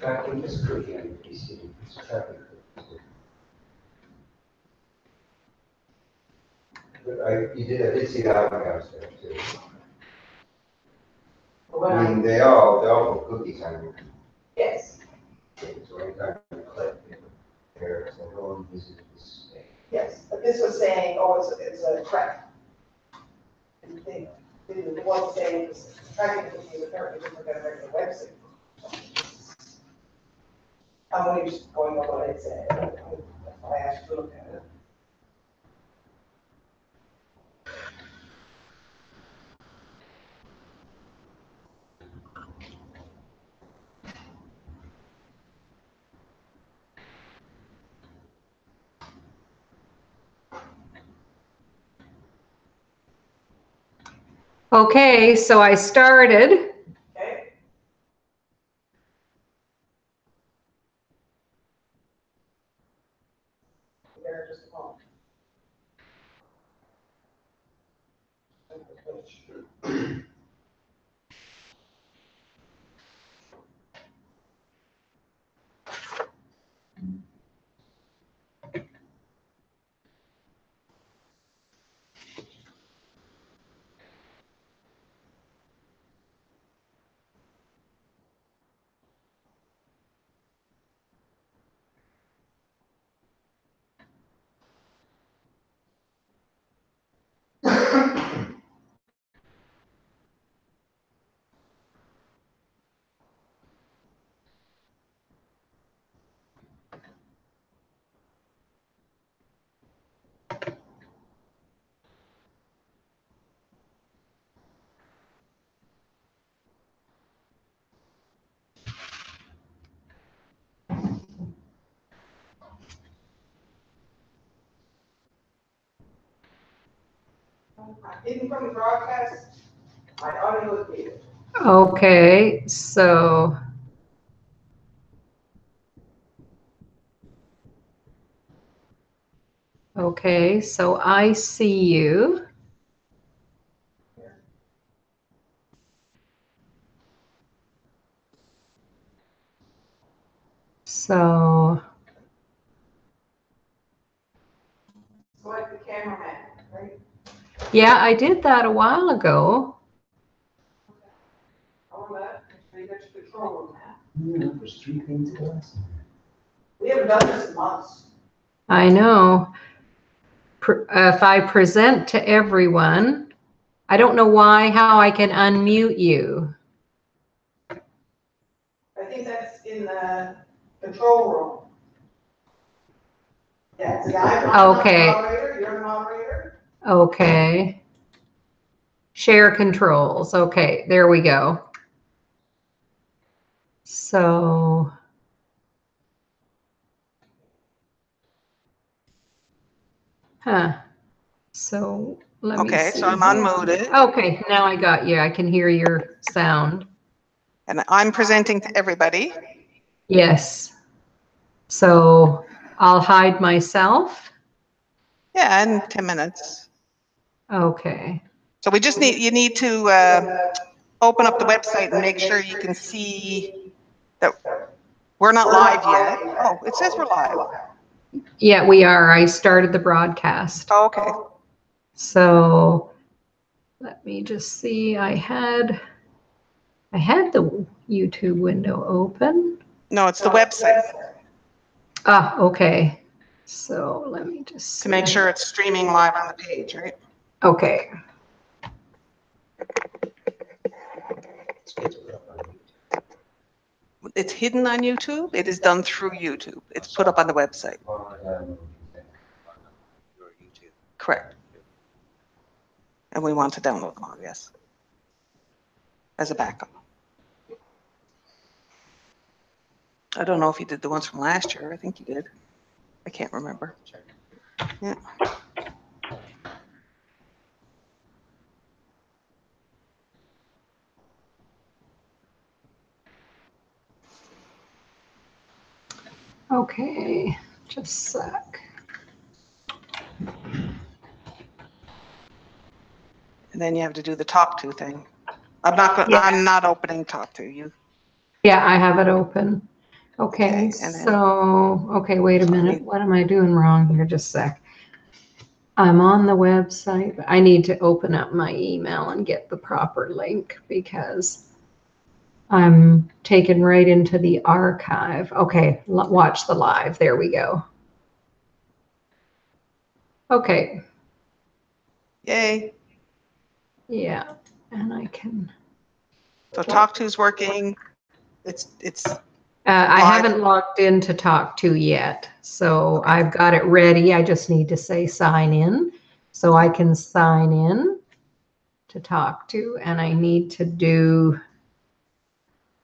tracking this cookie on your PC. It's tracking cookies. But I did see that one downstairs too. I mean, they all put cookies on you. Yes. So anytime you click, there's a whole visit this thing. Yes, but this was saying, oh, it's a track. The one saying it's tracking the cookies, apparently just looking at a regular website. I'm only just going over what it said. That's why I asked you to look at it. Okay, so I started. Okay. There, just a moment. Hidden from the broadcast, my audio is muted. Okay, so I see you. So Select the cameraman, right? yeah, I did that a while ago. All that, make sure you got your control room now. Yeah, there's 3 things at once. We haven't done this in months. I know. If I present to everyone, I don't know how I can unmute you. I think that's in the control room. Yeah, see, I'm not the Okay. moderator, you're the moderator. Okay. Share controls. Okay, there we go. So so let me see. Okay, so I'm unmuted. Okay, now I got you. I can hear your sound. And I'm presenting to everybody. Yes. So I'll hide myself. Yeah, in 10 minutes. Okay. So you need to open up the website and make sure you can see that we're not live yet. Oh, it says we're live. Yeah, we are. I started the broadcast. Oh, okay. So let me just see. I had the YouTube window open. No, it's the website. Ah, okay. So let me just see. To make sure it's streaming live on the page, right? Okay. It's hidden on YouTube. It is done through YouTube. It's put up on the website. Correct. And we want to download them all, yes. As a backup. I don't know if you did the ones from last year. I think you did. I can't remember. Yeah. Okay, just a sec. And then you have to do the talk to thing. I'm not opening talk to you. Yeah, I have it open. Okay, Okay, and then- so, okay, wait a Sorry. minute. What am I doing wrong here? Just a sec. I'm on the website, but I need to open up my email and get the proper link because I'm taken right into the archive. Okay, watch the live. There we go. Okay, Yay. yeah, and I can. So Talk To's working. It's I Live. haven't logged in to talk to yet, so Okay. I've got it ready. I just need to say sign in. So I can sign in to talk to, and I need to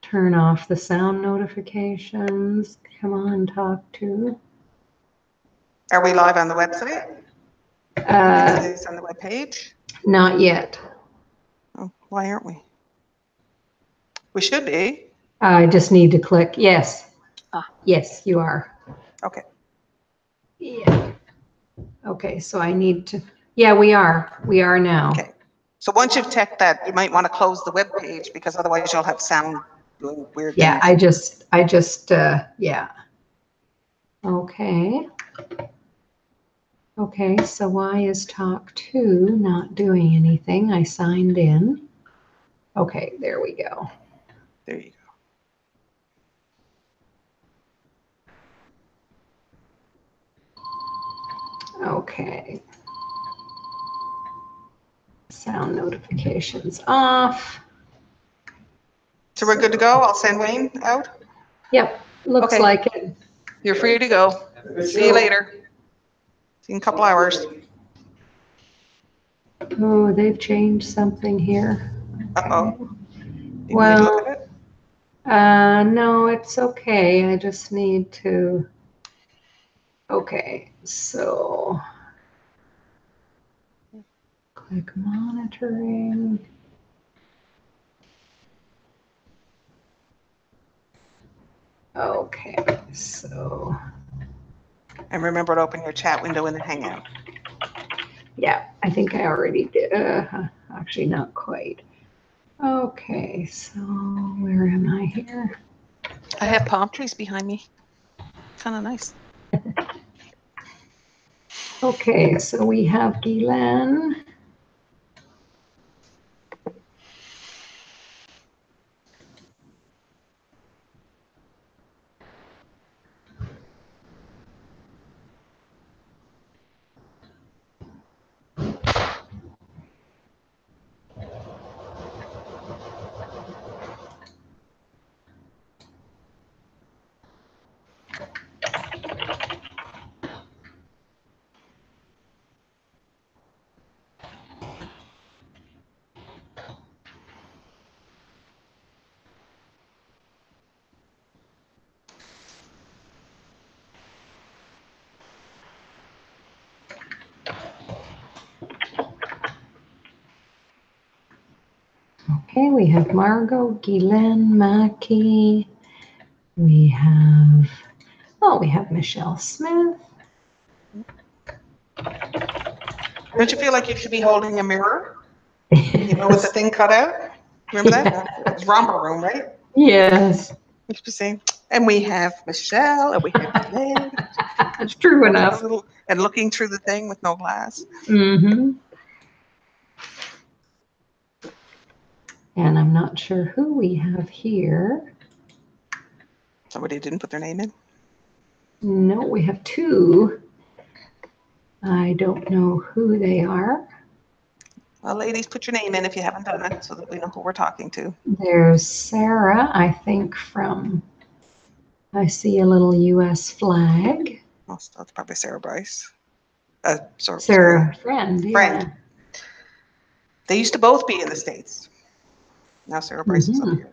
turn off the sound notifications. Come on, talk to. Are we live on the website? Is this on the webpage? Not yet. Oh, why aren't we? We should be. I just need to click yes. Ah. Yes, you are. Okay. Yeah. Okay, so I need to, yeah, we are. We are now. Okay. So once you've checked that, you might want to close the web page because otherwise you'll have sound doing weird Yeah, things. yeah. Okay. Okay, so why is talk to not doing anything? I signed in. Okay, there we go. There you Okay. Sound notifications off. So we're good to go. I'll send Wayne out. Yep, looks Okay. like it. You're free to go. See you later. See you in a couple hours. Oh, they've changed something here. Uh-oh. You need to look Well, at it? no, it's okay. I just need to. Okay, so click monitoring. Okay, so And remember to open your chat window in the Hangout. yeah, I think I already did. Actually, not quite. Okay, so where am I here? I have palm trees behind me. Kind of nice. Okay, so we have Guylaine. Okay, we have Margot, Guylaine, Mackie. We have, oh, we have Michelle Smith. Don't you feel like you should be holding a mirror? You know, with the thing cut out? Remember that? It was Romper Room, right? Yes, You should be saying, and we have Michelle, and we have Glenn. that's true enough. And looking through the thing with no glass. Mm-hmm. And I'm not sure who we have here. Somebody didn't put their name in. No, we have two. I don't know who they are. Well, ladies, put your name in if you haven't done it so that we know who we're talking to. There's Sarah, I think from, I see a little US flag. Oh, so that's probably Sarah Bryce. Sarah Friend, yeah. Friend. They used to both be in the States. Now Sarah Bryce is up here.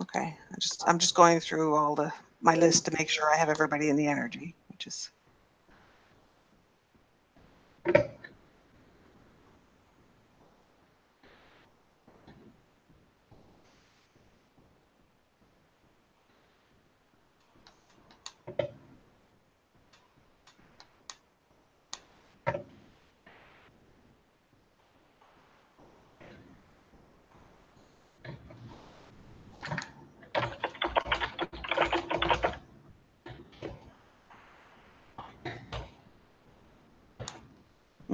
Okay, I'm just going through all my list to make sure I have everybody in the energy, which is.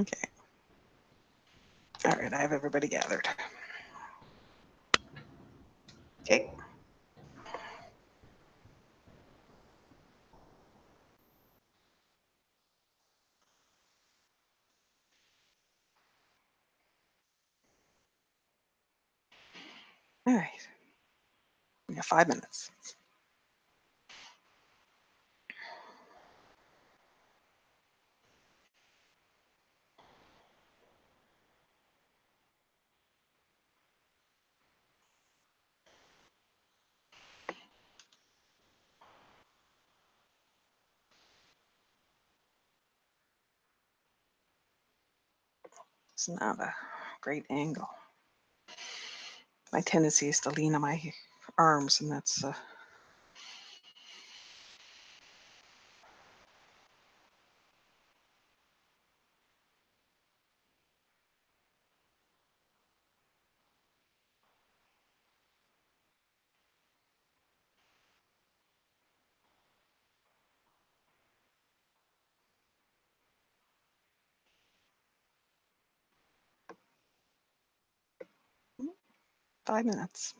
Okay. All right, I have everybody gathered. Okay. All right. We got 5 minutes. It's not a great angle. My tendency is to lean on my arms, and that's uh, 5 minutes.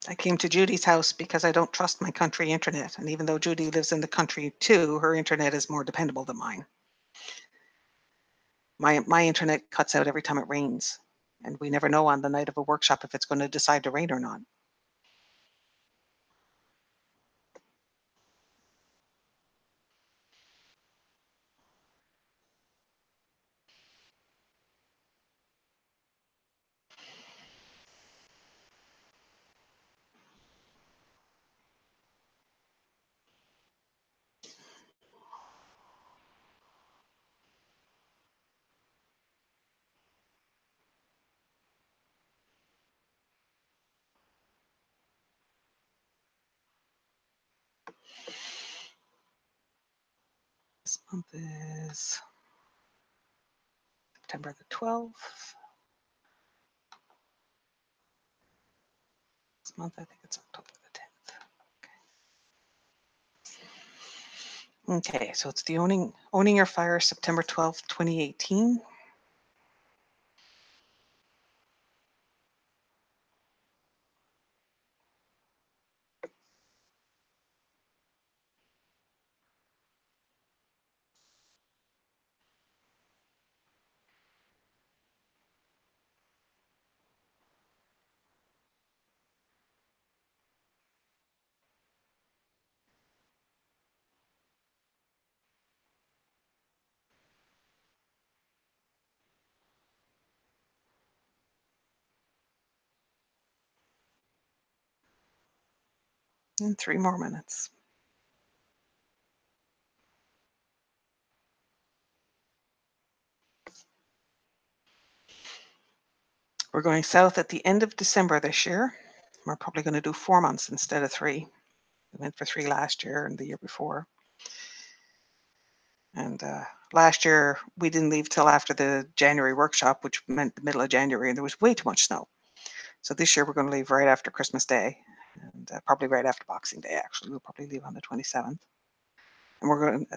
I came to Judy's house because I don't trust my country internet. And even though Judy lives in the country too, her internet is more dependable than mine. My internet cuts out every time it rains. And we never know on the night of a workshop if it's going to decide to rain or not. This month is September the 12th. This month, I think it's October the 10th. Okay, so it's the Owning Your Fire, September 12th, 2018. In 3 more minutes. We're going south at the end of December this year. We're probably going to do 4 months instead of 3. We went for 3 last year and the year before. And last year we didn't leave till after the January workshop, which meant the middle of January, and there was way too much snow. So this year we're going to leave right after Christmas Day, and probably right after Boxing Day. Actually, we'll probably leave on the 27th. And we're going.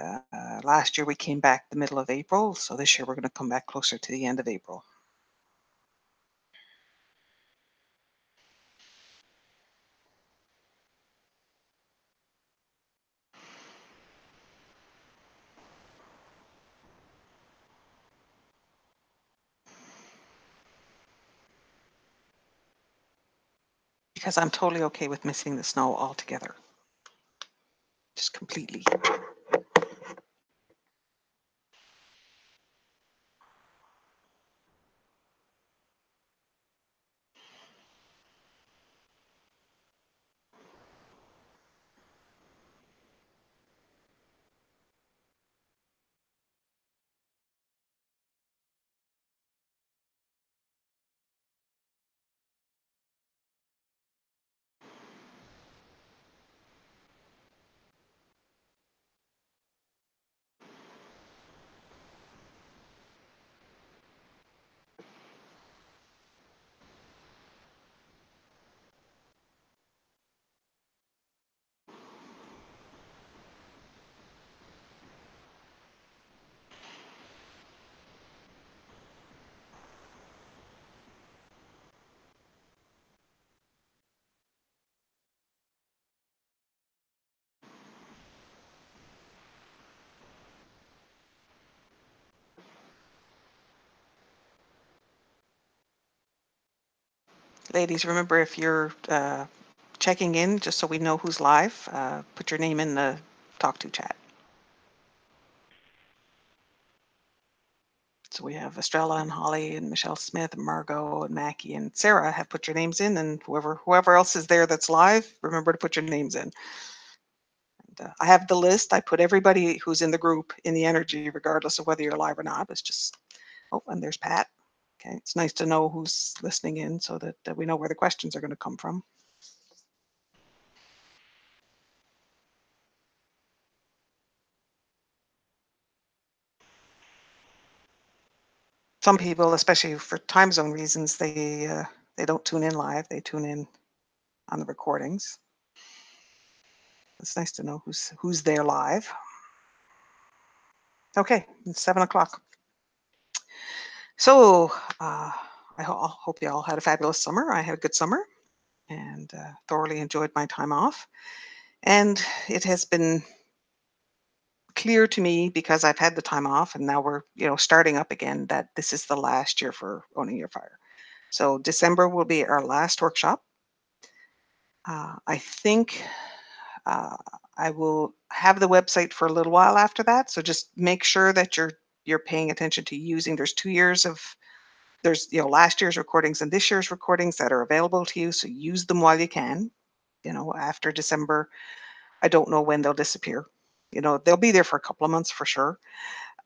Last year we came back the middle of April, so this year we're going to come back closer to the end of April. Because I'm totally okay with missing the snow altogether. Just completely. ladies, remember if you're checking in, just so we know who's live, put your name in the talk to chat. So we have Estrella and Holly and Michelle Smith and Margot and Mackie and Sarah have put your names in, and whoever else is there that's live, remember to put your names in. And, I have the list. I put everybody who's in the group in the energy, regardless of whether you're live or not. It's just, oh, and there's Pat. Okay, it's nice to know who's listening in so that we know where the questions are going to come from. Some people, especially for time zone reasons, they don't tune in live. They tune in on the recordings. It's nice to know who's there live. Okay, it's 7 o'clock. So I hope you all had a fabulous summer. I had a good summer and thoroughly enjoyed my time off. And it has been clear to me, because I've had the time off and now we're starting up again, that this is the last year for Owning Your Fire. So December will be our last workshop. I think I will have the website for a little while after that. So just make sure that you're paying attention to using. There's 2 years of last year's recordings and this year's recordings that are available to you. So use them while you can. After December, I don't know when they'll disappear. They'll be there for a couple of months for sure.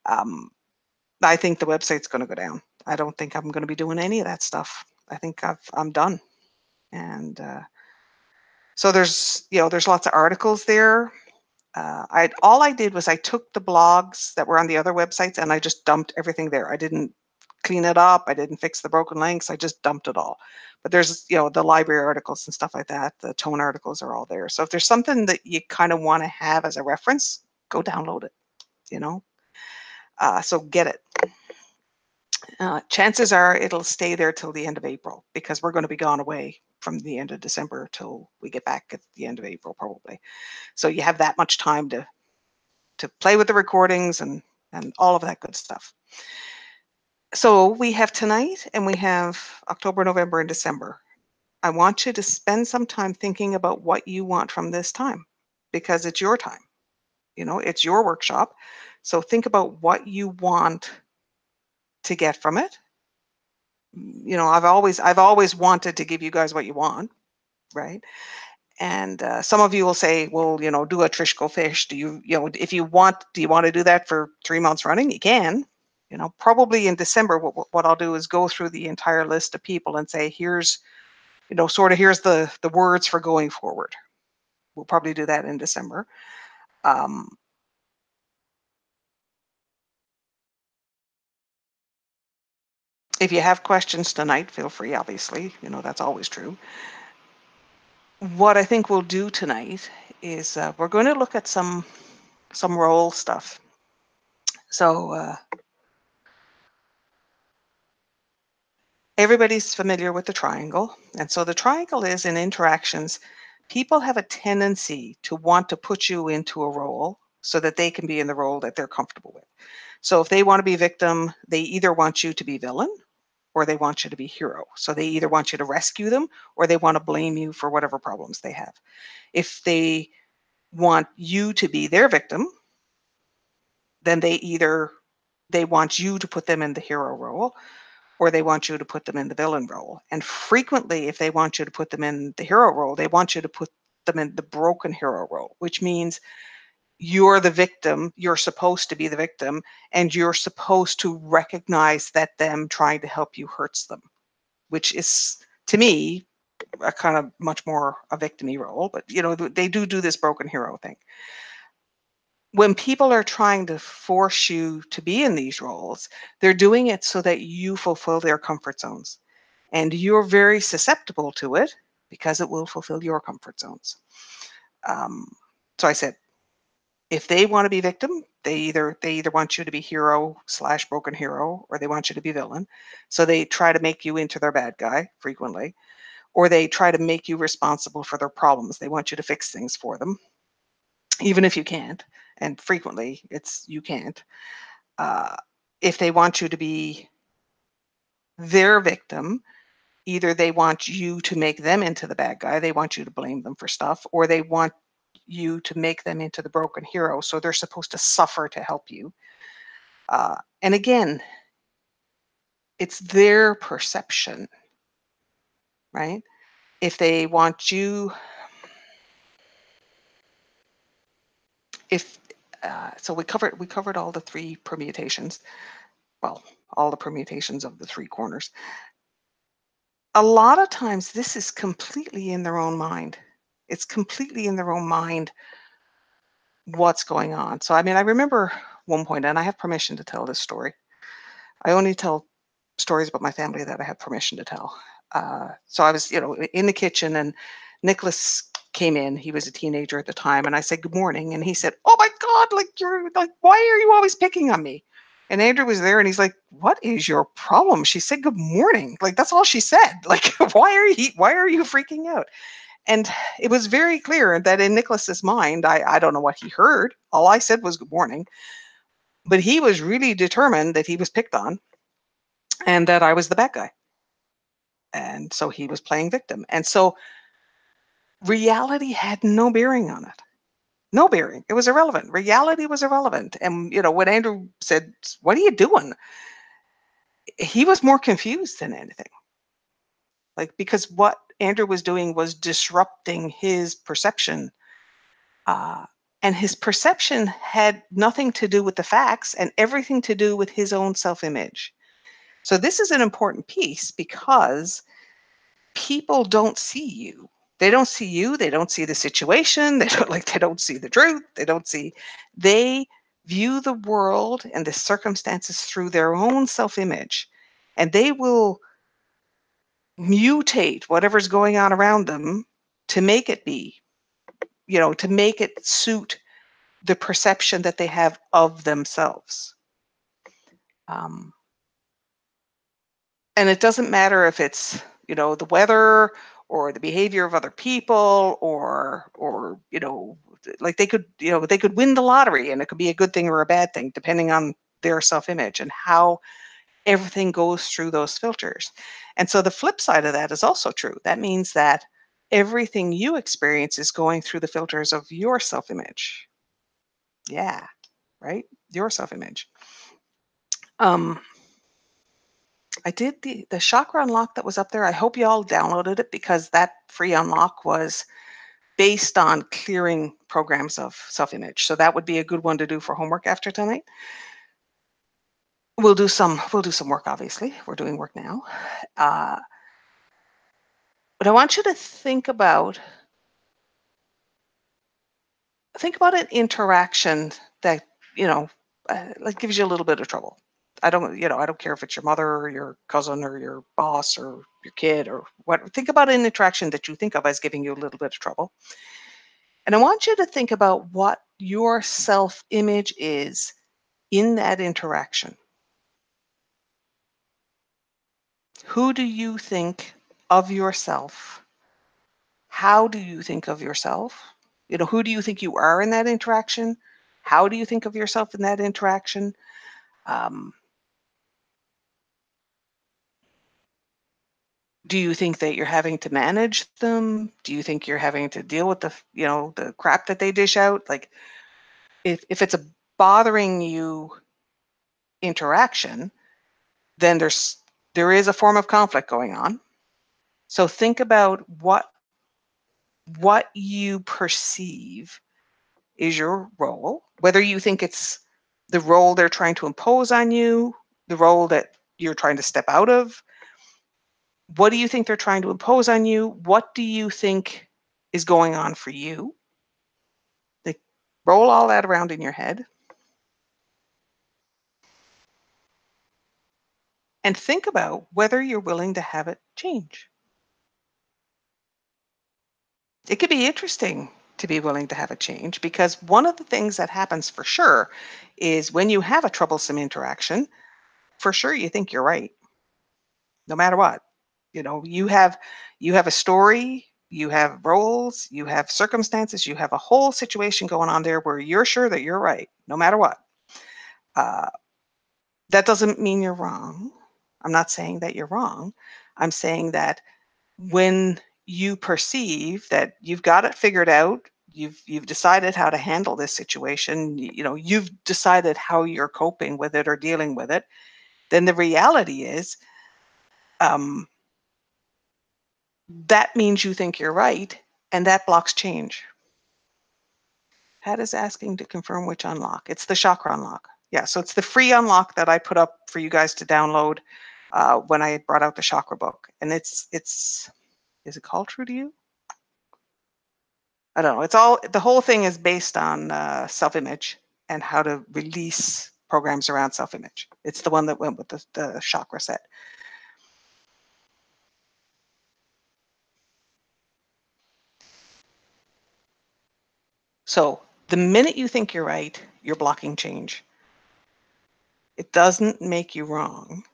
I think the website's going to go down. I don't think I'm going to be doing any of that stuff. I think I'm done. And so there's lots of articles there. All I did was I took the blogs that were on the other websites and I just dumped everything there. I didn't clean it up. I didn't fix the broken links. I just dumped it all. But there's, the library articles and stuff like that. The tone articles are all there. So if there's something that you kind of want to have as a reference, go download it, so get it. Chances are it'll stay there till the end of April, because we're going to be gone away from the end of December till we get back at the end of April, probably. So you have that much time to play with the recordings and all of that good stuff. So we have tonight and we have October, November, and December. I want you to spend some time thinking about what you want from this time, because it's your time. It's your workshop. So think about what you want to get from it. I've always wanted to give you guys what you want, right? And some of you will say, well, do a Trish Go Fish. Do you want to do that for 3 months running? You can. Probably in December, what I'll do is go through the entire list of people and say, here's here's the words for going forward. We'll probably do that in December. If you have questions tonight, feel free, obviously, that's always true. What I think we'll do tonight is we're going to look at some role stuff. So everybody's familiar with the triangle. And so the triangle is, in interactions, people have a tendency to want to put you into a role so that they can be in the role that they're comfortable with. So if they want to be victim, they either want you to be villain or they want you to be hero. So they either want you to rescue them or they want to blame you for whatever problems they have. If they want you to be their victim, then they want you to put them in the hero role, or they want you to put them in the villain role. And frequently, if they want you to put them in the hero role, they want you to put them in the broken hero role, which means you're the victim, you're supposed to be the victim, and you're supposed to recognize that them trying to help you hurts them, which is, to me, a kind of much more a victim-y role. But, they do this broken hero thing. When people are trying to force you to be in these roles, they're doing it so that you fulfill their comfort zones. And you're very susceptible to it because it will fulfill your comfort zones. So I said, if they want to be victim, they either want you to be hero / broken hero, or they want you to be villain. So they try to make you into their bad guy frequently, or they try to make you responsible for their problems. They want you to fix things for them, even if you can't. And frequently it's you can't. If they want you to be their victim, Either they want you to make them into the bad guy, they want you to blame them for stuff, or they want you to make them into the broken hero, so they're supposed to suffer to help you. And again, it's their perception, right? If they want you, so we covered all the three permutations, well, all the permutations of the three corners. A lot of times this is completely in their own mind. It's completely in their own mind what's going on. So, I mean, I remember one point, and I have permission to tell this story. I only tell stories about my family that I have permission to tell. So I was, in the kitchen, and Nicholas came in. He was a teenager at the time, and I said, "Good morning." And he said, "Oh my God, why are you always picking on me?" And Andrew was there, and he's like, "What is your problem?" She said, "Good morning." Like, that's all she said. Like, why are you freaking out? And it was very clear that in Nicholas's mind, I don't know what he heard. All I said was good morning. But he was really determined that he was picked on and that I was the bad guy. And so he was playing victim. And so reality had no bearing on it. No bearing. It was irrelevant. Reality was irrelevant. And, when Andrew said, "What are you doing?" He was more confused than anything. Like, because what Andrew was doing was disrupting his perception. And his perception had nothing to do with the facts and everything to do with his own self-image. So this is an important piece because people don't see you. They don't see you. They don't see the situation. They don't see the truth. They view the world and the circumstances through their own self-image, and they will mutate whatever's going on around them to make it be, to make it suit the perception that they have of themselves. And it doesn't matter if it's, the weather or the behavior of other people or like they could win the lottery, and it could be a good thing or a bad thing depending on their self-image and how everything goes through those filters. And so the flip side of that is also true. That means that everything you experience is going through the filters of your self-image. Yeah, right? Your self-image. I did the chakra unlock that was up there. I hope you all downloaded it because that free unlock was based on clearing programs of self-image. So that would be a good one to do for homework after tonight. We'll do some work, obviously. We're doing work now. But I want you to think about an interaction that, like gives you a little bit of trouble. I don't care if it's your mother or your cousin or your boss or your kid or what. Think about an interaction that you think of as giving you a little bit of trouble. And I want you to think about what your self-image is in that interaction. Who do you think of yourself? How do you think of yourself? Who do you think you are in that interaction? How do you think of yourself in that interaction? Do you think that you're having to manage them? Do you think you're having to deal with the crap that they dish out? Like, if it's a bothering you interaction, then there is a form of conflict going on. So think about what you perceive is your role, whether you think it's the role they're trying to impose on you, the role that you're trying to step out of. What do you think they're trying to impose on you? What do you think is going on for you? Like, roll all that around in your head. And think about whether you're willing to have it change. It could be interesting to be willing to have it change, because one of the things that happens for sure is when you have a troublesome interaction, for sure you think you're right, no matter what. You have a story, you have roles, you have circumstances, you have a whole situation going on there where you're sure that you're right, no matter what. That doesn't mean you're wrong. I'm not saying that you're wrong. I'm saying that when you perceive that you've got it figured out, you've decided how to handle this situation, you've decided how you're coping with it or dealing with it, then the reality is that means you think you're right, and that blocks change. Pat is asking to confirm which unlock. It's the chakra unlock. Yeah, so it's the free unlock that I put up for you guys to download when I brought out the chakra book. And it's is it called True to You? I don't know. The whole thing is based on self-image and how to release programs around self-image. It's the one that went with the chakra set. So the minute you think you're right, you're blocking change. It doesn't make you wrong.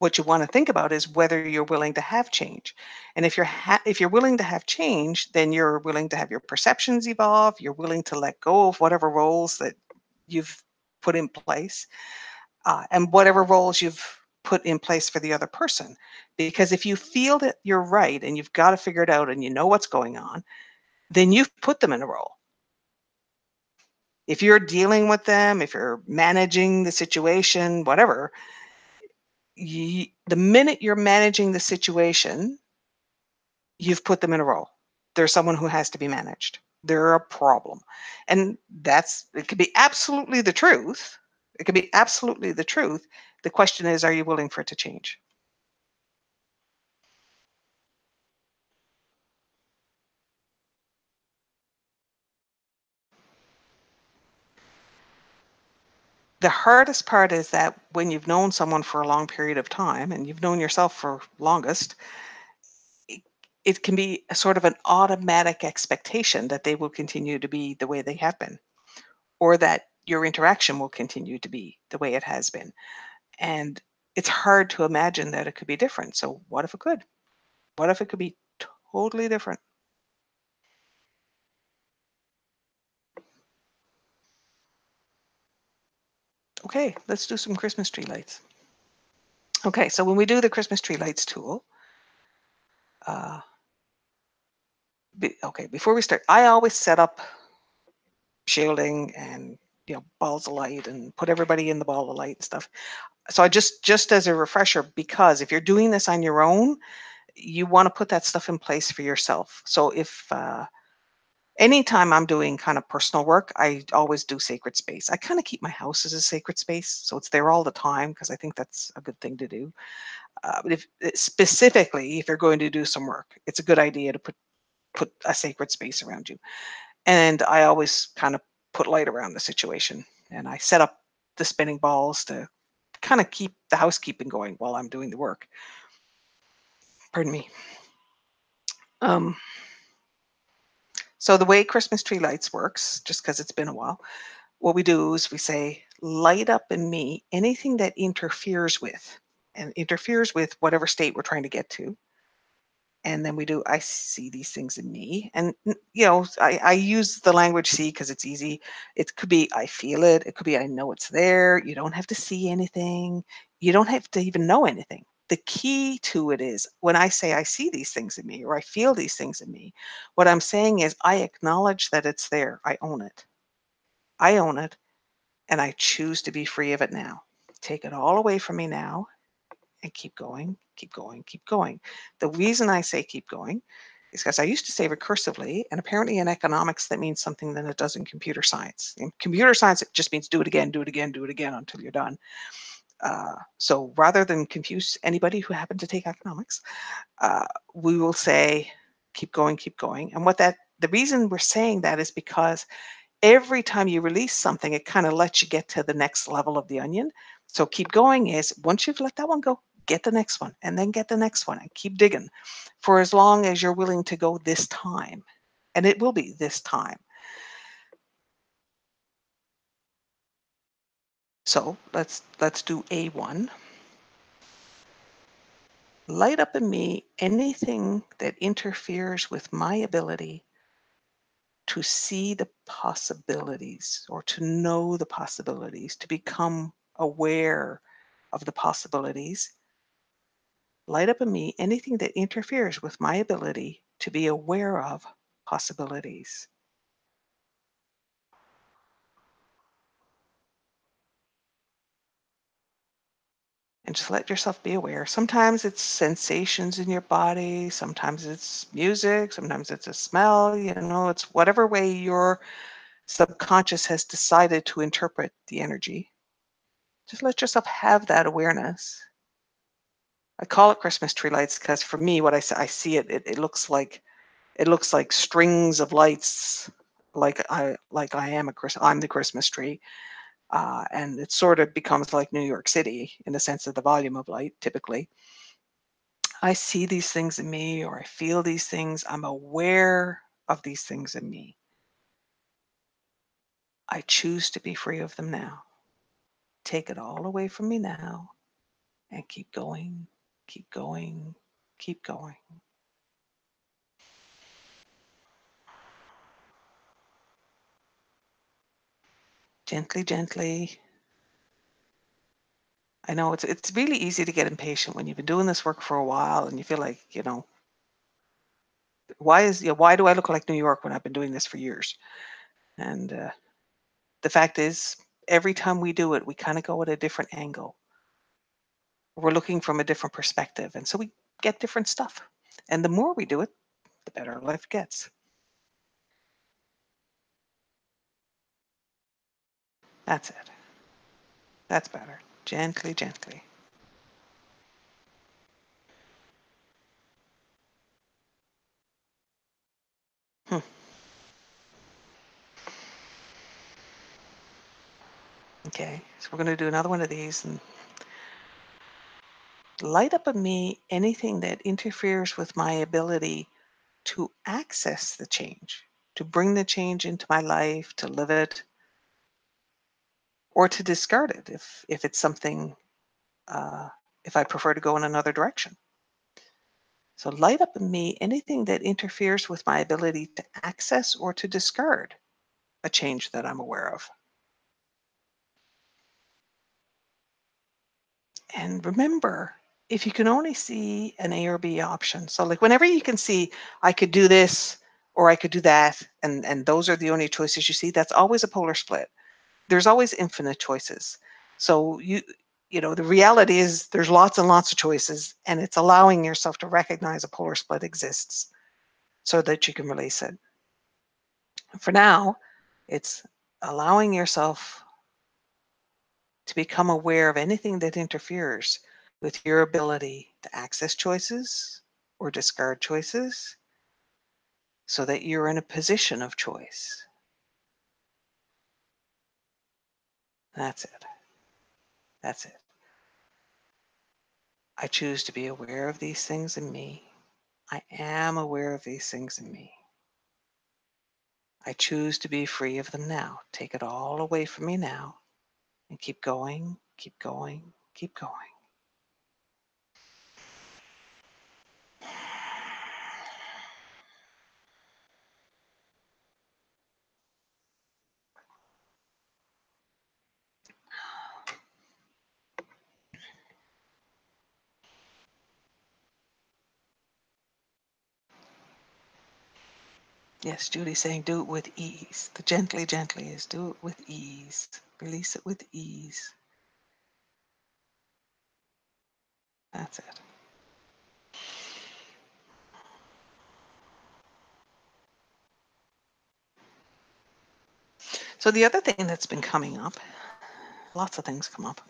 What you want to think about is whether you're willing to have change. And if you're willing to have change, then you're willing to have your perceptions evolve. You're willing to let go of whatever roles that you've put in place, and whatever roles you've put in place for the other person. Because if you feel that you're right and you've got to figure it out and you know what's going on, then you've put them in a role. If you're dealing with them, if you're managing the situation, whatever, the minute you're managing the situation, you've put them in a role. They're someone who has to be managed. They're a problem. And it could be absolutely the truth. It could be absolutely the truth. The question is, are you willing for it to change? The hardest part is that when you've known someone for a long period of time and you've known yourself for longest, it can be a sort of an automatic expectation that they will continue to be the way they have been, or that your interaction will continue to be the way it has been. And it's hard to imagine that it could be different. So what if it could? What if it could be totally different? Okay, let's do some Christmas tree lights. Okay, so when we do the Christmas tree lights tool, before we start, I always set up shielding and balls of light and put everybody in the ball of light and stuff. So I just as a refresher, because if you're doing this on your own, you want to put that stuff in place for yourself. So if anytime I'm doing kind of personal work, I always do sacred space. I kind of keep my house as a sacred space, so it's there all the time because I think that's a good thing to do. But if specifically, if you're going to do some work, it's a good idea to put a sacred space around you. And I always kind of put light around the situation, and I set up the spinning balls to kind of keep the housekeeping going while I'm doing the work. Pardon me. So the way Christmas tree lights works, just because it's been a while, what we do is we say, light up in me anything that interferes with whatever state we're trying to get to. And then we do, I see these things in me. And, I use the language see because it's easy. It could be, I feel it. It could be, I know it's there. You don't have to see anything. You don't have to even know anything. The key to it is when I say I see these things in me or I feel these things in me, what I'm saying is I acknowledge that it's there. I own it. I own it, and I choose to be free of it now. Take it all away from me now and keep going, keep going, keep going. The reason I say keep going is because I used to say recursively, and apparently in economics that means something that it does in computer science. In computer science, it just means do it again, do it again, do it again until you're done. So rather than confuse anybody who happened to take economics, we will say keep going, keep going. And the reason we're saying that is because every time you release something, it kind of lets you get to the next level of the onion. So keep going is once you've let that one go, get the next one and then get the next one and keep digging for as long as you're willing to go this time. And it will be this time. So let's do A1. Light up in me anything that interferes with my ability to see the possibilities or to know the possibilities, to become aware of the possibilities Light up in me anything that interferes with my ability to be aware of possibilities. And just let yourself be aware. Sometimes it's sensations in your body, sometimes it's music, sometimes it's a smell, it's whatever way your subconscious has decided to interpret the energy. Just let yourself have that awareness. I call it Christmas tree lights because for me, what I see it looks like strings of lights, like I'm the Christmas tree. And it sort of becomes like New York City in the sense of the volume of light, typically. I see these things in me, or I feel these things. I'm aware of these things in me. I choose to be free of them now. Take it all away from me now and keep going, keep going, keep going. Gently, gently. I know it's really easy to get impatient when you've been doing this work for a while and you feel like, why do I look like New York when I've been doing this for years? And the fact is, every time we do it, we kind of go at a different angle. We're looking from a different perspective, and so we get different stuff. And the more we do it, the better life gets. That's it. That's better. Gently, gently. Okay, so we're going to do another one of these and light up in me anything that interferes with my ability to access the change, to bring the change into my life, to live it, or to discard it if it's something, if I prefer to go in another direction. So light up in me anything that interferes with my ability to access or to discard a change that I'm aware of. And remember, if you can only see an A or B option, so like whenever you can see, I could do this or I could do that, and those are the only choices you see, that's always a polar split. There's always infinite choices. So the reality is there's lots and lots of choices, and it's allowing yourself to recognize a polar split exists so that you can release it. For now, it's allowing yourself to become aware of anything that interferes with your ability to access choices or discard choices so that you're in a position of choice. That's it. That's it. I choose to be aware of these things in me. I am aware of these things in me. I choose to be free of them now. Take it all away from me now and keep going, keep going, keep going. Yes, Judy's saying do it with ease. The gently, gently is do it with ease. Release it with ease. That's it. So the other thing that's been coming up, lots of things come up.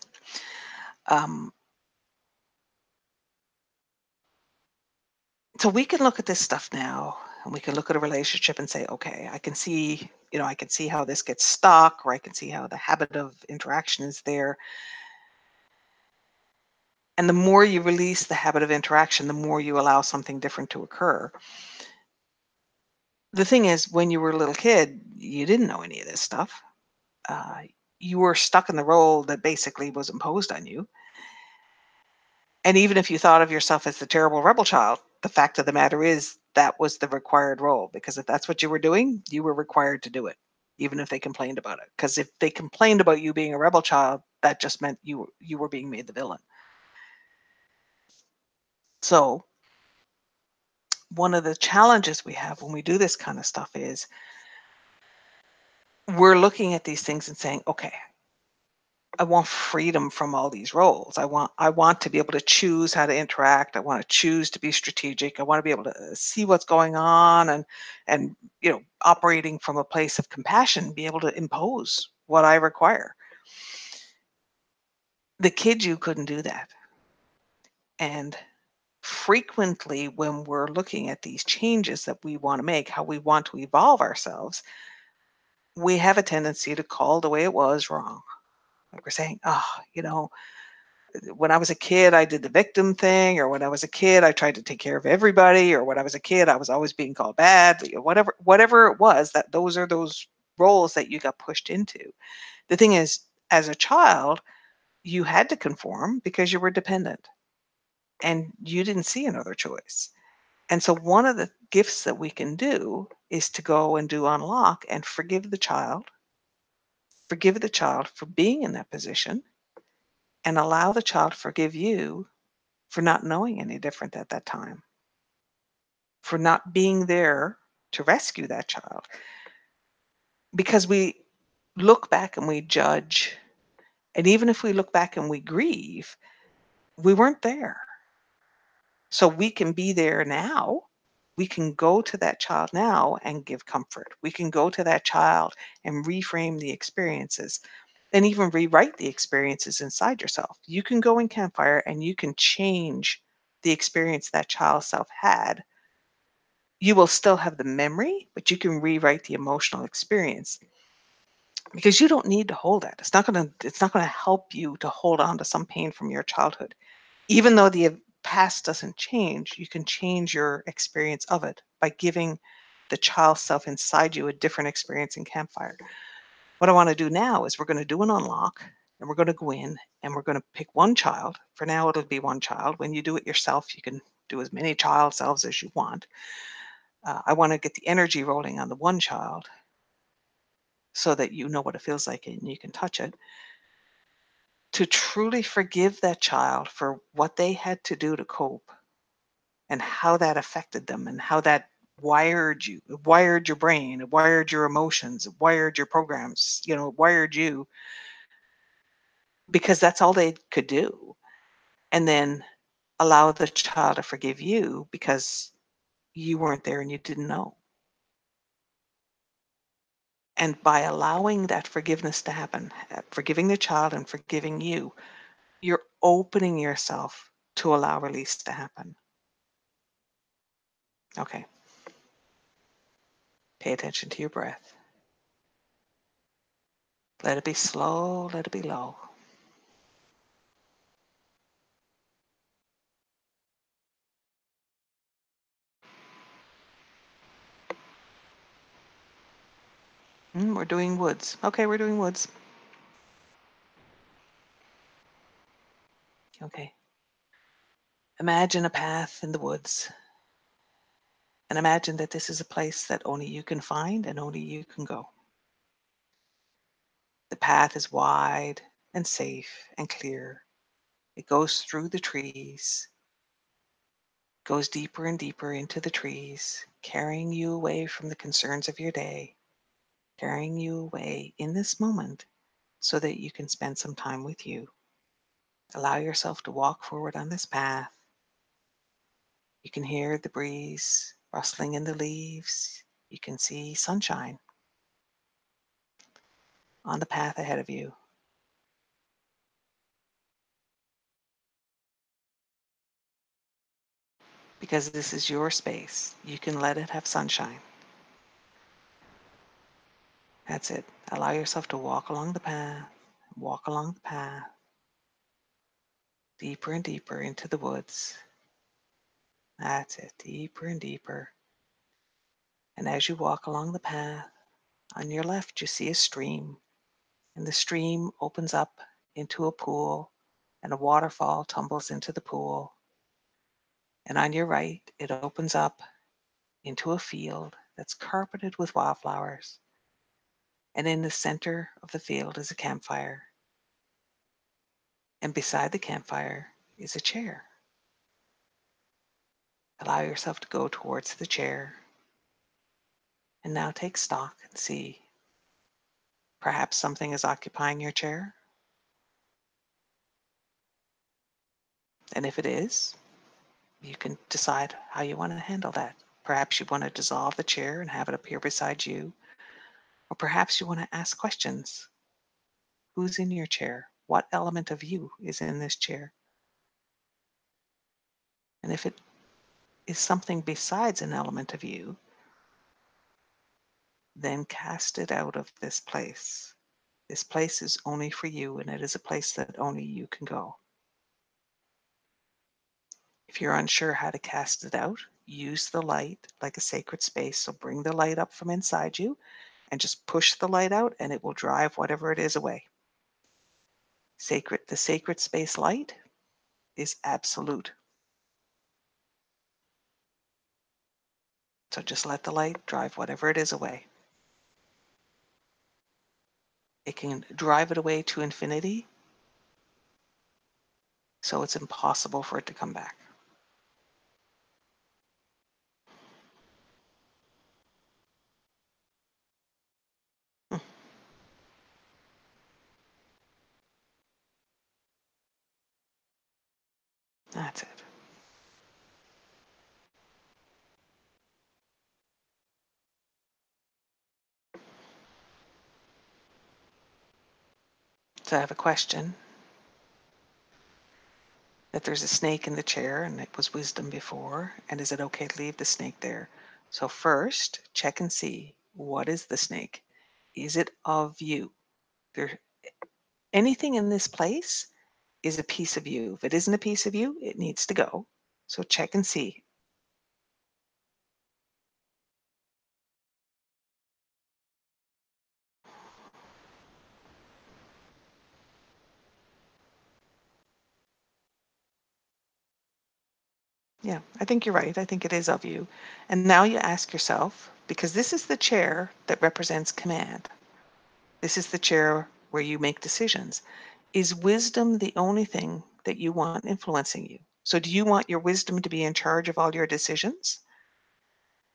So we can look at this stuff now and we can look at a relationship and say, okay, I can see how this gets stuck, or I can see how the habit of interaction is there. And the more you release the habit of interaction, the more you allow something different to occur. The thing is, when you were a little kid, you didn't know any of this stuff. You were stuck in the role that basically was imposed on you. And even if you thought of yourself as the terrible rebel child, the fact of the matter is that was the required role, because if that's what you were doing, you were required to do it, even if they complained about it. Because if they complained about you being a rebel child, that just meant you were being made the villain. So one of the challenges we have when we do this kind of stuff is we're looking at these things and saying, okay, I want freedom from all these roles. I want to be able to choose how to interact. I want to choose to be strategic. I want to be able to see what's going on and operating from a place of compassion, be able to impose what I require. The kid you couldn't do that. And frequently when we're looking at these changes that we want to make, how we want to evolve ourselves, we have a tendency to call the way it was wrong. Like we're saying, when I was a kid, I did the victim thing, or when I was a kid, I tried to take care of everybody, or when I was a kid, I was always being called bad, whatever it was, that those are those roles that you got pushed into. The thing is, as a child, you had to conform because you were dependent and you didn't see another choice. And so one of the gifts that we can do is to go and do unlock and forgive the child for being in that position, and allow the child to forgive you for not knowing any different at that time, for not being there to rescue that child. Because we look back and we judge, and even if we look back and we grieve, we weren't there. So we can be there now. We can go to that child now and give comfort. We can go to that child and reframe the experiences and even rewrite the experiences inside yourself. You can go in Campfire and you can change the experience that child self had. You will still have the memory, but you can rewrite the emotional experience, because you don't need to hold that. It's not going to help you to hold on to some pain from your childhood. Even though the past doesn't change, you can change your experience of it by giving the child self inside you a different experience in Campfire. What I want to do now is we're going to do an unlock, and we're going to go in and we're going to pick one child. For now, it'll be one child. When you do it yourself, you can do as many child selves as you want. I want to get the energy rolling on the one child so that you know what it feels like and you can touch it. To truly forgive that child for what they had to do to cope and how that affected them and how that wired you, it wired your brain, it wired your emotions, it wired your programs, it wired you, because that's all they could do. And then allow the child to forgive you because you weren't there and you didn't know. And by allowing that forgiveness to happen, forgiving the child and forgiving you, you're opening yourself to allow release to happen. Okay. Pay attention to your breath. Let it be slow, let it be low. We're doing woods. Okay, we're doing woods. Okay. Imagine a path in the woods. And imagine that this is a place that only you can find and only you can go. The path is wide and safe and clear. It goes through the trees, goes deeper and deeper into the trees, carrying you away from the concerns of your day, carrying you away in this moment so that you can spend some time with you. Allow yourself to walk forward on this path. You can hear the breeze rustling in the leaves. You can see sunshine on the path ahead of you. Because this is your space, you can let it have sunshine. That's it. Allow yourself to walk along the path, deeper and deeper into the woods. That's it, deeper and deeper. And as you walk along the path, on your left, you see a stream, and the stream opens up into a pool, and a waterfall tumbles into the pool. And on your right, it opens up into a field that's carpeted with wildflowers. And in the center of the field is a campfire. And beside the campfire is a chair. Allow yourself to go towards the chair. And now take stock and see, perhaps something is occupying your chair. And if it is, you can decide how you want to handle that. Perhaps you want to dissolve the chair and have it appear beside you. Or perhaps you want to ask questions. Who's in your chair? What element of you is in this chair? And if it is something besides an element of you, then cast it out of this place. This place is only for you, and it is a place that only you can go. If you're unsure how to cast it out, use the light like a sacred space. So bring the light up from inside you and just push the light out, and it will drive whatever it is away. The sacred space light is absolute. So just let the light drive whatever it is away. It can drive it away to infinity, so it's impossible for it to come back. That's it. So I have a question. That there's a snake in the chair and it was wisdom before, and is it okay to leave the snake there? So first, check and see, what is the snake? Is it of you? There, anything in this place is a piece of you. If it isn't a piece of you, it needs to go. So check and see. Yeah, I think you're right. I think it is of you. And now you ask yourself, because this is the chair that represents command. This is the chair where you make decisions. Is wisdom the only thing that you want influencing you? So do you want your wisdom to be in charge of all your decisions?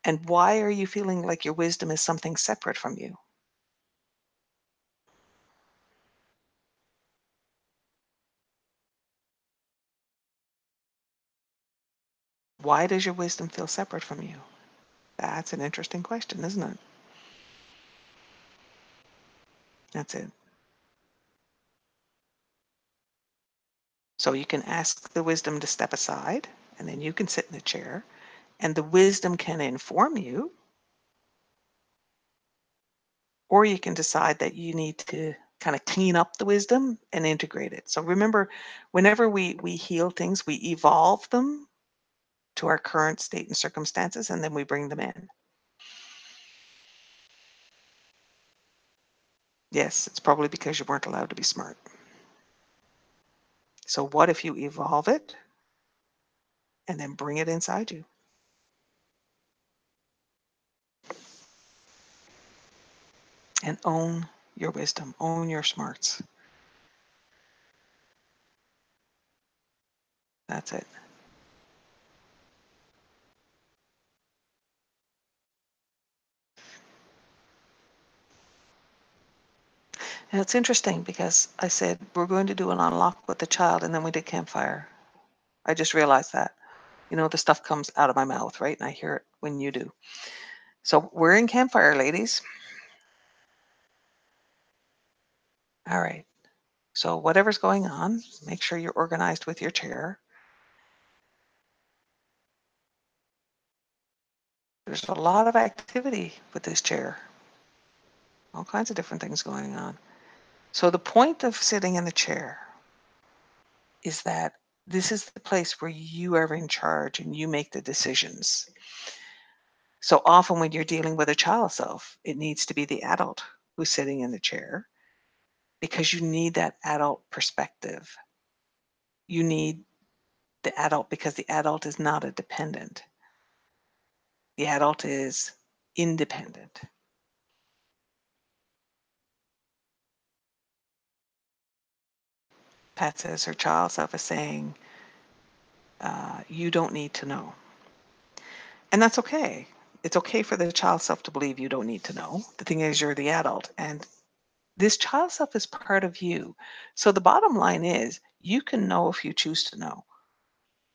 And why are you feeling like your wisdom is something separate from you? Why does your wisdom feel separate from you? That's an interesting question, isn't it? That's it. So you can ask the wisdom to step aside, and then you can sit in the chair, and the wisdom can inform you, or you can decide that you need to kind of clean up the wisdom and integrate it. So remember, whenever we heal things, we evolve them to our current state and circumstances, and then we bring them in. Yes, it's probably because you weren't allowed to be smart. So what if you evolve it and then bring it inside you? And own your wisdom, own your smarts. That's it. And it's interesting because I said we're going to do an unlock with the child, and then we did campfire. I just realized that. You know, the stuff comes out of my mouth, right? And I hear it when you do. So we're in campfire, ladies. All right. So whatever's going on, make sure you're organized with your chair. There's a lot of activity with this chair. All kinds of different things going on. So the point of sitting in the chair is that this is the place where you are in charge and you make the decisions. So often when you're dealing with a child self, it needs to be the adult who's sitting in the chair because you need that adult perspective. You need the adult because the adult is not a dependent. The adult is independent. Pat says her child self is saying, you don't need to know. And that's okay. It's okay for the child self to believe you don't need to know. The thing is, you're the adult, and this child self is part of you. So the bottom line is, you can know if you choose to know.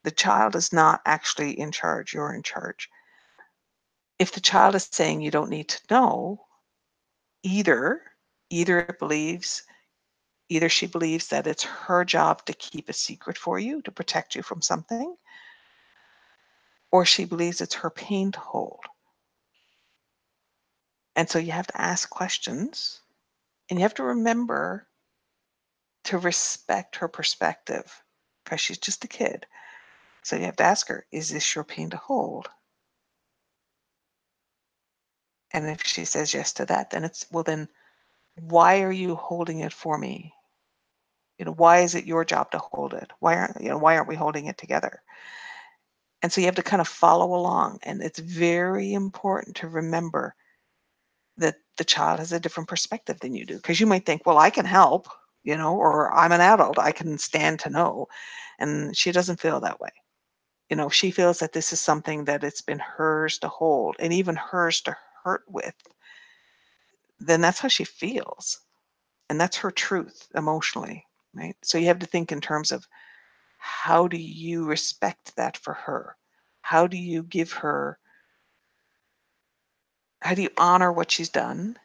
The child is not actually in charge, you're in charge. If the child is saying you don't need to know, either it believes either she believes that it's her job to keep a secret for you, to protect you from something, or she believes it's her pain to hold. And so you have to ask questions, and you have to remember to respect her perspective, because she's just a kid. So you have to ask her, is this your pain to hold? And if she says yes to that, then it's, well, then why are you holding it for me? Why is it your job to hold it? Why aren't we holding it together? And so you have to kind of follow along. And it's very important to remember that the child has a different perspective than you do. Because you might think, well, I can help, or I'm an adult, I can stand to know. And she doesn't feel that way. She feels that this is something that it's been hers to hold and even hers to hurt with. Then that's how she feels. And that's her truth emotionally, right? So you have to think in terms of, how do you respect that for her? How do you honor what she's done,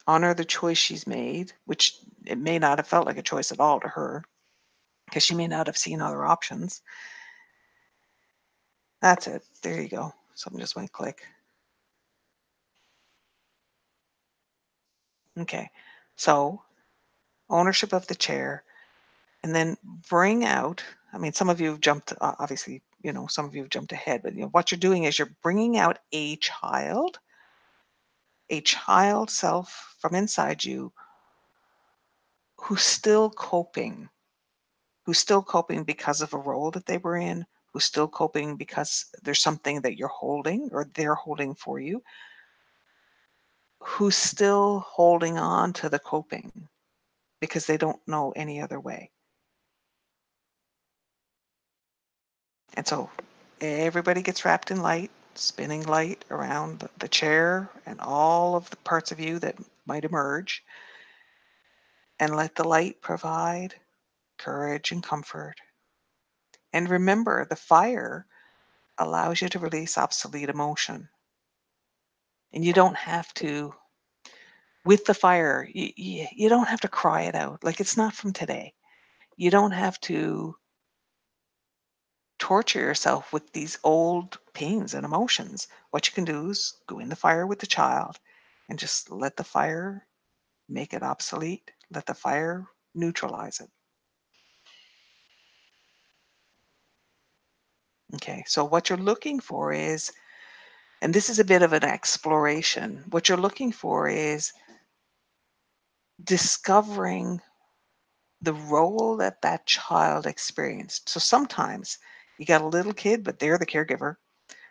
honor the choice she's made, which it may not have felt like a choice at all to her, because she may not have seen other options. That's it. There you go. Something just went click. Okay. So ownership of the chair, and then bring out, some of you have jumped, obviously, some of you have jumped ahead, but what you're doing is you're bringing out a child self from inside you who's still coping, because of a role that they were in, who's still coping because there's something that you're holding or they're holding for you, who's still holding on to the coping because they don't know any other way. And so everybody gets wrapped in light, spinning light around the chair and all of the parts of you that might emerge, and let the light provide courage and comfort. And remember, the fire allows you to release obsolete emotion. And you don't have to, with the fire, you don't have to cry it out. Like, it's not from today. You don't have to torture yourself with these old pains and emotions. What you can do is go in the fire with the child and just let the fire make it obsolete. Let the fire neutralize it. Okay, so what you're looking for is, and this is a bit of an exploration, what you're looking for is discovering the role that that child experienced. So sometimes you got a little kid, but they're the caregiver.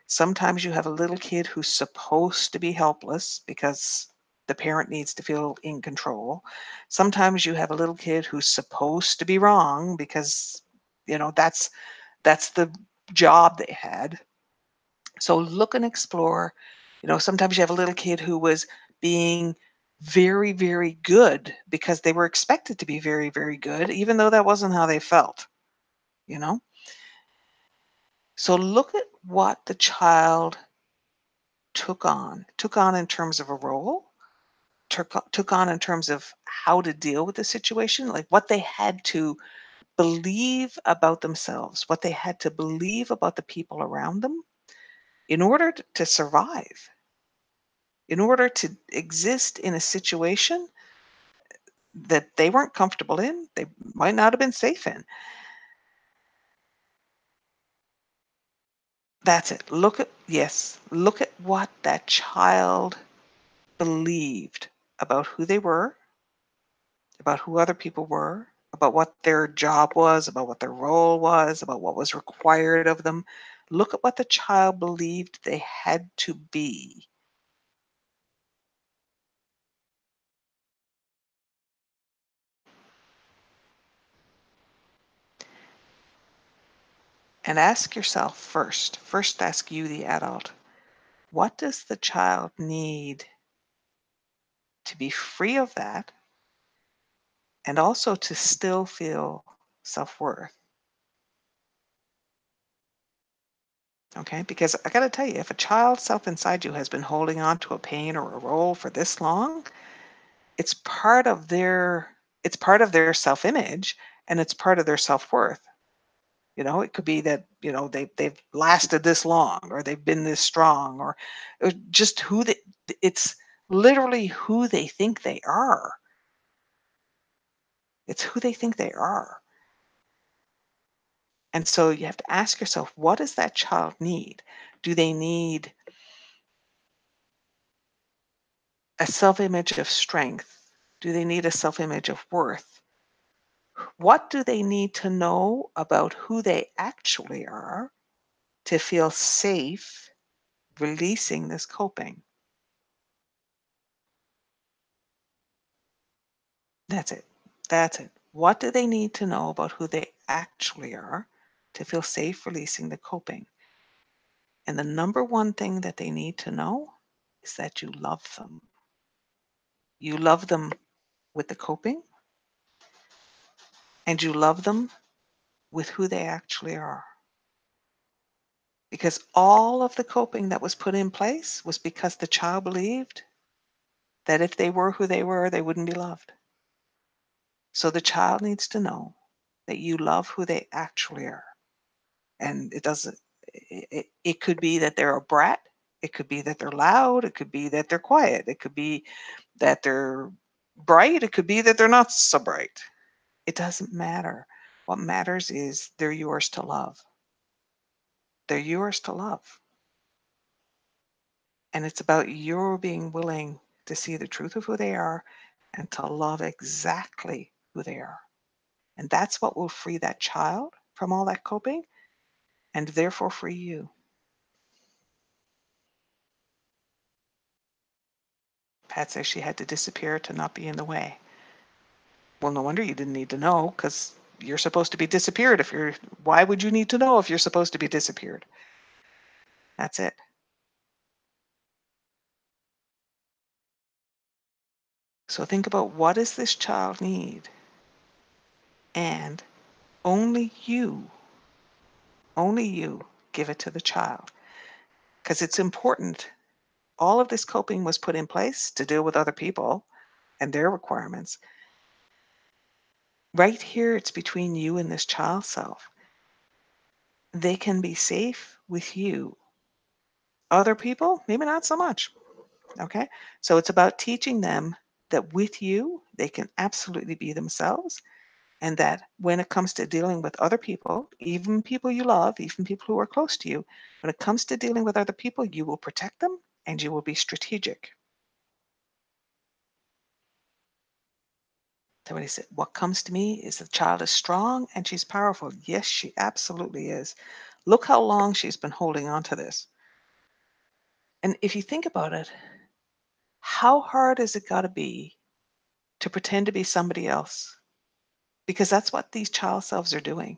Sometimes you have a little kid who's supposed to be helpless because the parent needs to feel in control. Sometimes you have a little kid who's supposed to be wrong because, that's the job they had. So look and explore. Sometimes you have a little kid who was being very, very good because they were expected to be very, very good, even though that wasn't how they felt, you know? So look at what the child took on in terms of a role, took on in terms of how to deal with the situation, like what they had to believe about themselves, what they had to believe about the people around them in order to survive, in order to exist in a situation that they weren't comfortable in, they might not have been safe in. That's it. Look at what that child believed about who they were, about who other people were, about what their job was, about what their role was, about what was required of them. Look at what the child believed they had to be. And ask yourself first ask you, the adult, what does the child need to be free of that and also to still feel self-worth? Okay, because I got to tell you, if a child self inside you has been holding on to a pain or a role for this long, it's part of their self-image, and it's part of their self-worth. It could be that, they've lasted this long, or they've been this strong, or just it's literally who they think they are. It's who they think they are. And so you have to ask yourself, what does that child need? Do they need a self-image of strength? Do they need a self-image of worth? What do they need to know about who they actually are to feel safe releasing this coping? That's it. That's it. What do they need to know about who they actually are to feel safe releasing the coping? And the number one thing that they need to know is that you love them. You love them with the coping, and you love them with who they actually are. Because all of the coping that was put in place was because the child believed that if they were who they were, they wouldn't be loved. So the child needs to know that you love who they actually are. And it could be that they're a brat. It could be that they're loud. It could be that they're quiet. It could be that they're bright. It could be that they're not so bright. It doesn't matter. What matters is they're yours to love. They're yours to love. And it's about your being willing to see the truth of who they are and to love exactly who they are. And that's what will free that child from all that coping, and therefore free you. Pat says she had to disappear to not be in the way. Well, no wonder you didn't need to know, because you're supposed to be disappeared. Why would you need to know if you're supposed to be disappeared? That's it. So think about, what does this child need? And only you give it to the child. Because it's important. All of this coping was put in place to deal with other people and their requirements. Right here, it's between you and this child self. They can be safe with you. Other people, maybe not so much. Okay? So it's about teaching them that with you, they can absolutely be themselves, and that when it comes to dealing with other people, even people you love, even people who are close to you, when it comes to dealing with other people, you will protect them and you will be strategic. Somebody said, what comes to me is the child is strong and she's powerful. Yes, she absolutely is. Look how long she's been holding on to this. And if you think about it, how hard has it got to be to pretend to be somebody else? Because that's what these child selves are doing.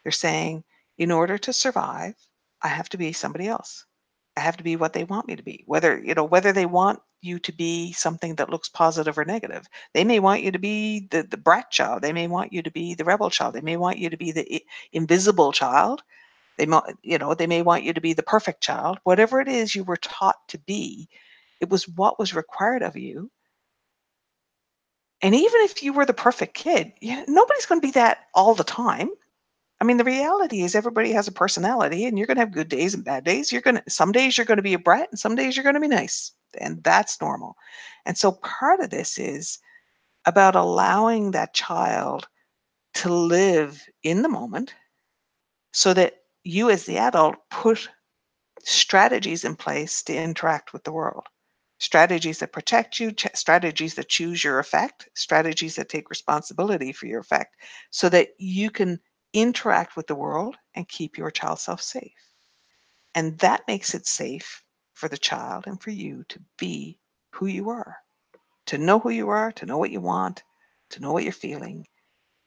They're saying, in order to survive, I have to be somebody else. I have to be what they want me to be. Whether they want you to be something that looks positive or negative. They may want you to be the brat child. They may want you to be the rebel child. They may want you to be the invisible child. They may want you to be the perfect child. Whatever it is you were taught to be, it was what was required of you. And even if you were the perfect kid, nobody's going to be that all the time. I mean, the reality is everybody has a personality, and you're going to have good days and bad days. Some days you're going to be a brat, and some days you're going to be nice, and that's normal. And so part of this is about allowing that child to live in the moment, so that you as the adult put strategies in place to interact with the world. Strategies that protect you, strategies that choose your effect, strategies that take responsibility for your effect, so that you can interact with the world and keep your child self safe. And that makes it safe for the child and for you to be who you are, to know who you are, to know what you want, to know what you're feeling,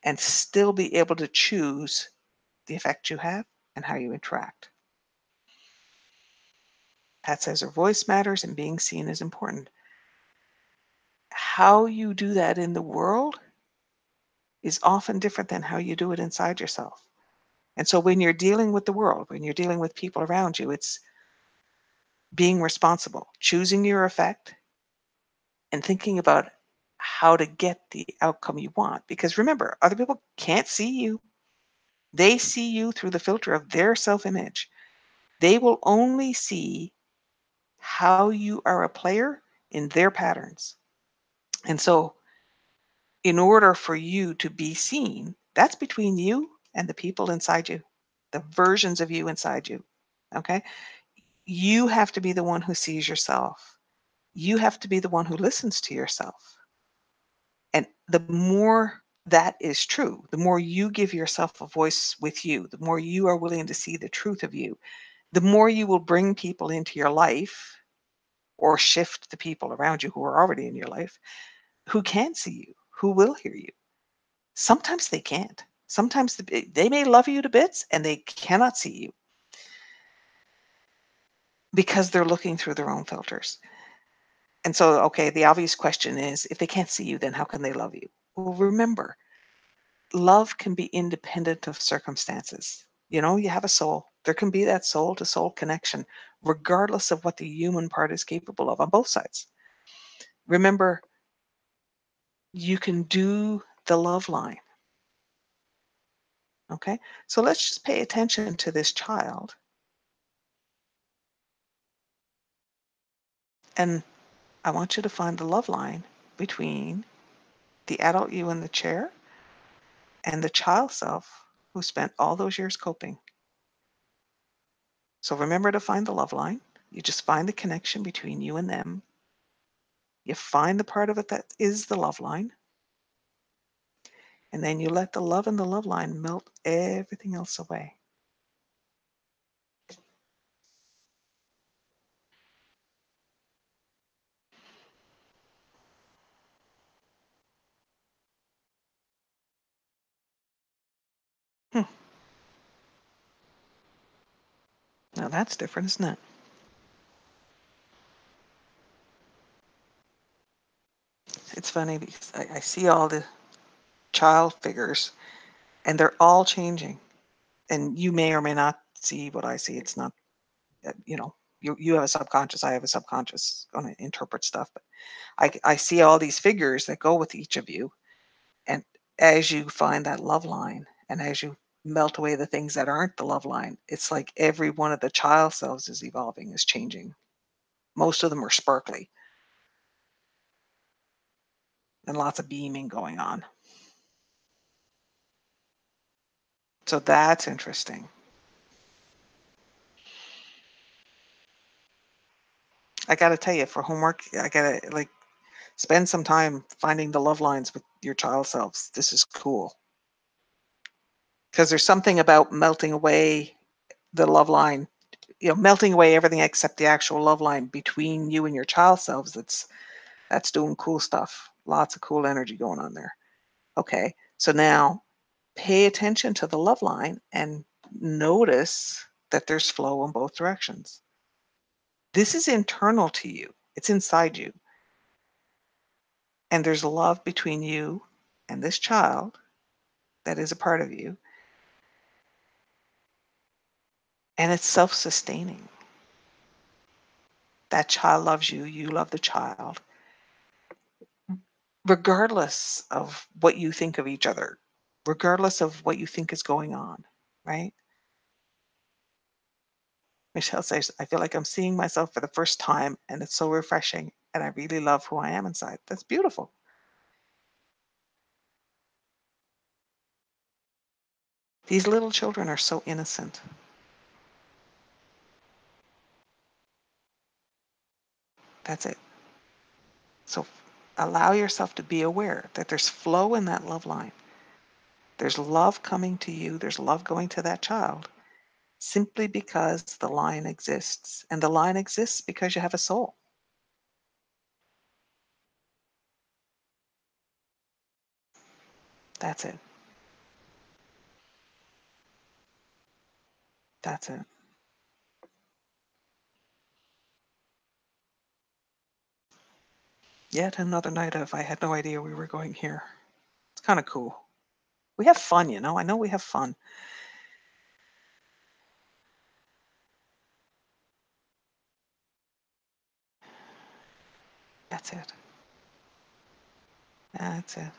and still be able to choose the effect you have and how you interact. Pat says her voice matters and being seen is important. How you do that in the world is often different than how you do it inside yourself. And so when you're dealing with the world, when you're dealing with people around you, it's being responsible, choosing your effect, and thinking about how to get the outcome you want. Because remember, other people can't see you. They see you through the filter of their self-image. They will only see how you are a player in their patterns. And so in order for you to be seen, that's between you and the people inside you, the versions of you inside you. Okay? You have to be the one who sees yourself. You have to be the one who listens to yourself. And the more that is true, the more you give yourself a voice with you, the more you are willing to see the truth of you, the more you will bring people into your life or shift the people around you who are already in your life who can see you, who will hear you. Sometimes they can't. Sometimes they may love you to bits and they cannot see you because they're looking through their own filters. And so, okay, the obvious question is, if they can't see you, then how can they love you? Well, remember, love can be independent of circumstances. You know, you have a soul. There can be that soul to soul connection, regardless of what the human part is capable of on both sides. Remember, you can do the love line. Okay, so let's just pay attention to this child. And I want you to find the love line between the adult you in the chair and the child self who spent all those years coping. So remember to find the love line. You just find the connection between you and them. You find the part of it that is the love line. And then you let the love and the love line melt everything else away. Hmm. Now that's different, isn't it? It's funny because I see all the child figures and they're all changing. And you may or may not see what I see. It's not, you know, you have a subconscious, I have a subconscious, going to interpret stuff. But I see all these figures that go with each of you. And as you find that love line and as you melt away the things that aren't the love line, it's like every one of the child selves is evolving, is changing. Most of them are sparkly and lots of beaming going on. So that's interesting. I got to tell you, for homework, I got to like spend some time finding the love lines with your child selves. This is cool. Because there's something about melting away the love line, you know, melting away everything except the actual love line between you and your child selves. That's doing cool stuff. Lots of cool energy going on there. Okay, so now pay attention to the love line and notice that there's flow in both directions. This is internal to you. It's inside you. And there's love between you and this child that is a part of you. And it's self-sustaining. That child loves you, you love the child, regardless of what you think of each other, regardless of what you think is going on, right? Michelle says, I feel like I'm seeing myself for the first time and it's so refreshing and I really love who I am inside. That's beautiful. These little children are so innocent. That's it. So allow yourself to be aware that there's flow in that love line. There's love coming to you. There's love going to that child simply because the line exists. And the line exists because you have a soul. That's it. That's it. Yet another night of I had no idea we were going here. It's kind of cool. We have fun, you know. I know we have fun. That's it. That's it.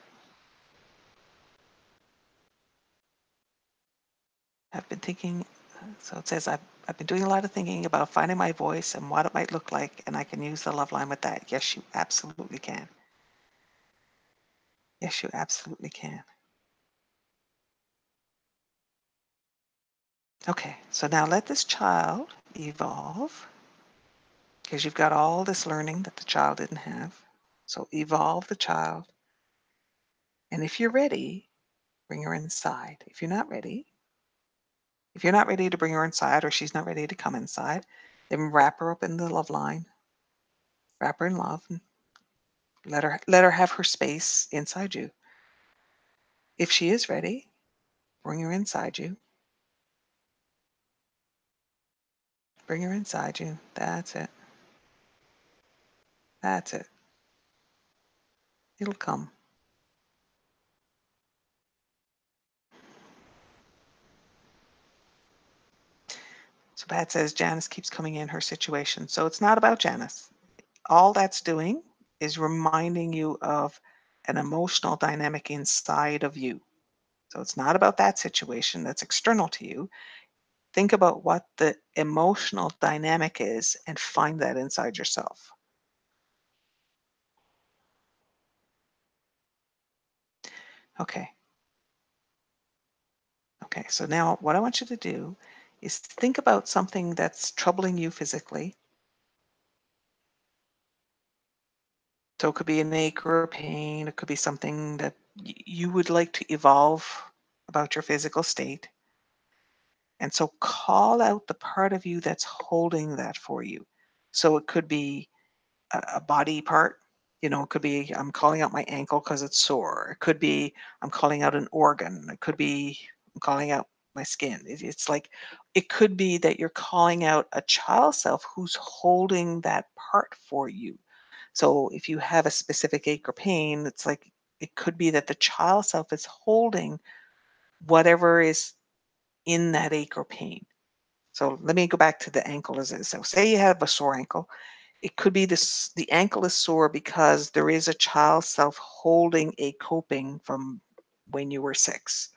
I've been thinking, so it says I've been doing a lot of thinking about finding my voice and what it might look like, and I can use the love line with that. Yes, you absolutely can. Yes, you absolutely can. Okay, so now let this child evolve, because you've got all this learning that the child didn't have. So evolve the child. And if you're ready, bring her inside. If you're not ready to bring her inside, or she's not ready to come inside, then wrap her up in the love line. Wrap her in love and let her have her space inside you. If she is ready, bring her inside you. Bring her inside you. That's it. That's it. It'll come. So Pat says Janice keeps coming in her situation. So it's not about Janice. All that's doing is reminding you of an emotional dynamic inside of you. So it's not about that situation that's external to you. Think about what the emotional dynamic is and find that inside yourself. Okay. Okay, so now what I want you to do is think about something that's troubling you physically. So it could be an ache or a pain. It could be something that you would like to evolve about your physical state. And so call out the part of you that's holding that for you. So it could be a body part. You know, it could be I'm calling out my ankle because it's sore. It could be I'm calling out an organ. It could be I'm calling out my skin. It's like it could be that you're calling out a child self who's holding that part for you. So if you have a specific ache or pain, it's like it could be that the child self is holding whatever is in that ache or pain. So let me go back to the ankle as is. So say you have a sore ankle. It could be this the ankle is sore because there is a child self holding a coping from when you were 6.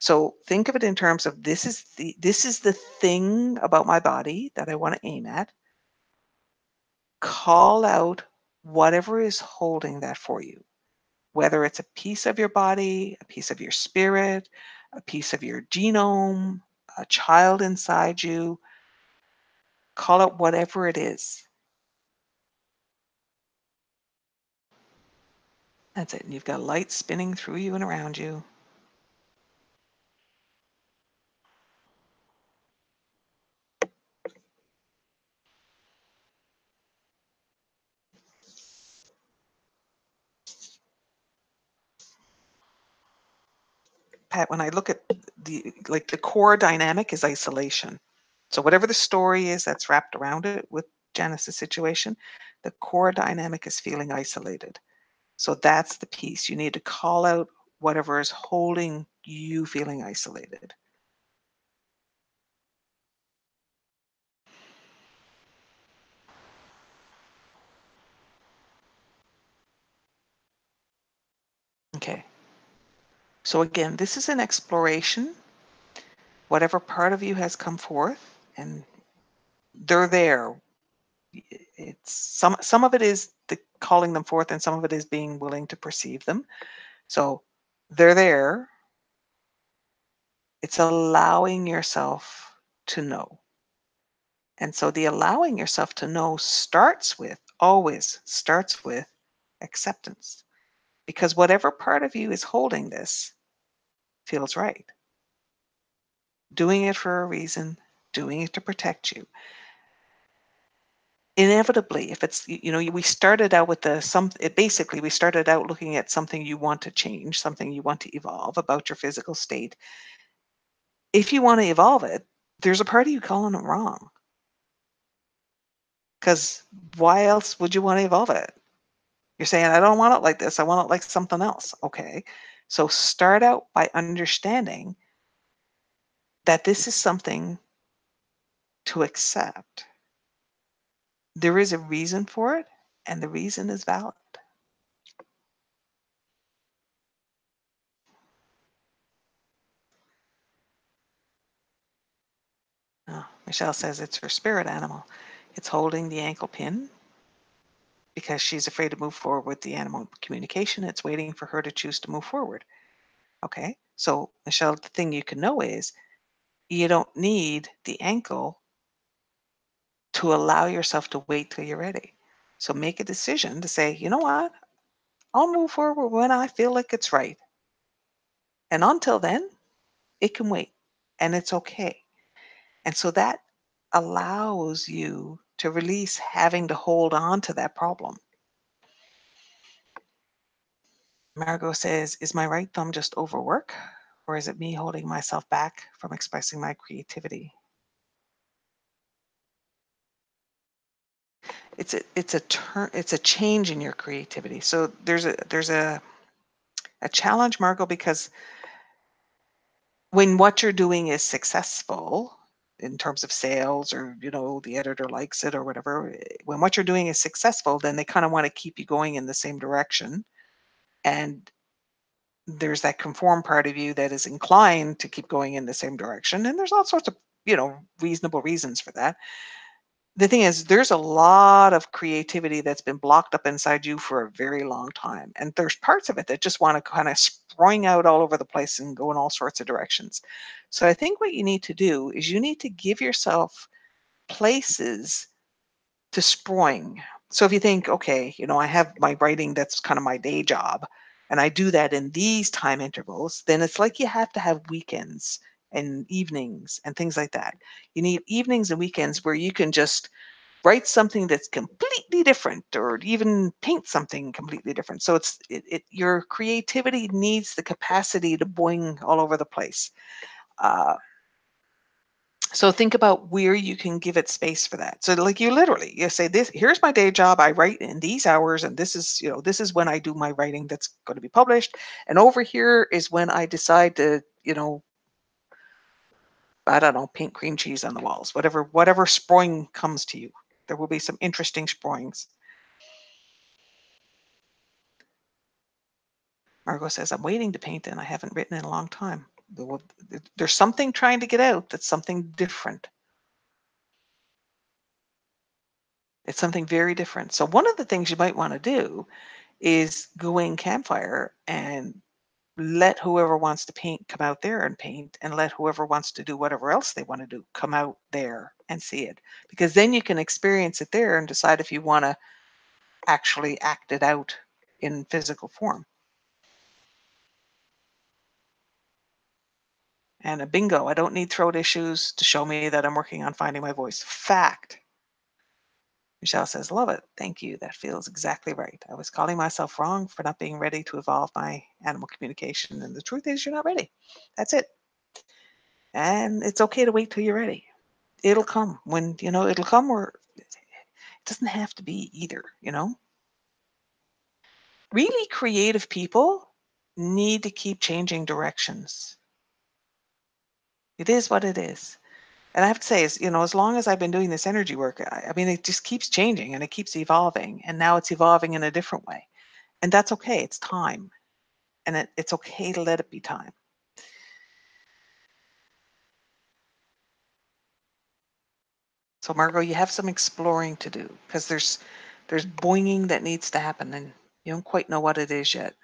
So think of it in terms of this is the thing about my body that I want to aim at. Call out whatever is holding that for you, whether it's a piece of your body, a piece of your spirit, a piece of your genome, a child inside you. Call it whatever it is. That's it. And you've got light spinning through you and around you. Pat, when I look at the core dynamic is isolation. So whatever the story is that's wrapped around it with Janice's situation, the core dynamic is feeling isolated. So that's the piece. You need to call out whatever is holding you feeling isolated. Okay. So again, this is an exploration. Whatever part of you has come forth, and they're there. It's some of it is the calling them forth, and some of it is being willing to perceive them. So they're there. It's allowing yourself to know. And so the allowing yourself to know always starts with acceptance. Because whatever part of you is holding this feels right. Doing it for a reason, doing it to protect you. Inevitably, if it's, we started out with basically we started out looking at something you want to change, something you want to evolve about your physical state. If you want to evolve it, there's a part of you calling it wrong. Because why else would you want to evolve it? You're saying, I don't want it like this. I want it like something else. Okay. So start out by understanding that this is something to accept. There is a reason for it, and the reason is valid. Oh, Michelle says it's her spirit animal. It's holding the ankle pin because she's afraid to move forward with the animal communication. It's waiting for her to choose to move forward. Okay. So, Michelle, the thing you can know is you don't need the ankle to allow yourself to wait till you're ready. So make a decision to say, you know what? I'll move forward when I feel like it's right. And until then, it can wait and it's okay. And so that allows you to release having to hold on to that problem. Margot says, is my right thumb just overwork, or is it me holding myself back from expressing my creativity? It's a change in your creativity. So there's a challenge, Margot, because when what you're doing is successful in terms of sales, or the editor likes it or whatever, when what you're doing is successful, then they kind of want to keep you going in the same direction. And there's that conform part of you that is inclined to keep going in the same direction. And there's all sorts of, reasonable reasons for that. The thing is, there's a lot of creativity that's been blocked up inside you for a very long time. And there's parts of it that just want to kind of spring out all over the place and go in all sorts of directions. So I think what you need to do is you need to give yourself places to spring. So if you think, okay, I have my writing that's kind of my day job, and I do that in these time intervals, then it's like you have to have weekends and evenings and things like that. You need evenings and weekends where you can just write something that's completely different, or even paint something completely different. So your creativity needs the capacity to boing all over the place. So think about where you can give it space for that. So like you say, here's my day job. I write in these hours, and this is when I do my writing that's going to be published. And over here is when I decide to, I don't know, paint cream cheese on the walls, whatever spring comes to you. There will be some interesting springs. Margot says, I'm waiting to paint and I haven't written in a long time. There's something trying to get out that's something different. It's something very different. So one of the things you might want to do is go in Campfire and let whoever wants to paint come out there and paint, and let whoever wants to do whatever else they want to do come out there and see it. Because then you can experience it there and decide if you want to actually act it out in physical form. And a bingo, I don't need throat issues to show me that I'm working on finding my voice. Fact. Michelle says, love it. Thank you. That feels exactly right. I was calling myself wrong for not being ready to evolve my animal communication. And the truth is, you're not ready. That's it. And it's okay to wait till you're ready. It'll come when, it'll come, or it doesn't have to be either, Really creative people need to keep changing directions. It is what it is. And I have to say, as long as I've been doing this energy work, I mean, it just keeps changing and it keeps evolving. And now it's evolving in a different way. And that's okay. It's time. And it's okay to let it be time. So, Margot, you have some exploring to do, because there's boinging that needs to happen, and you don't quite know what it is yet.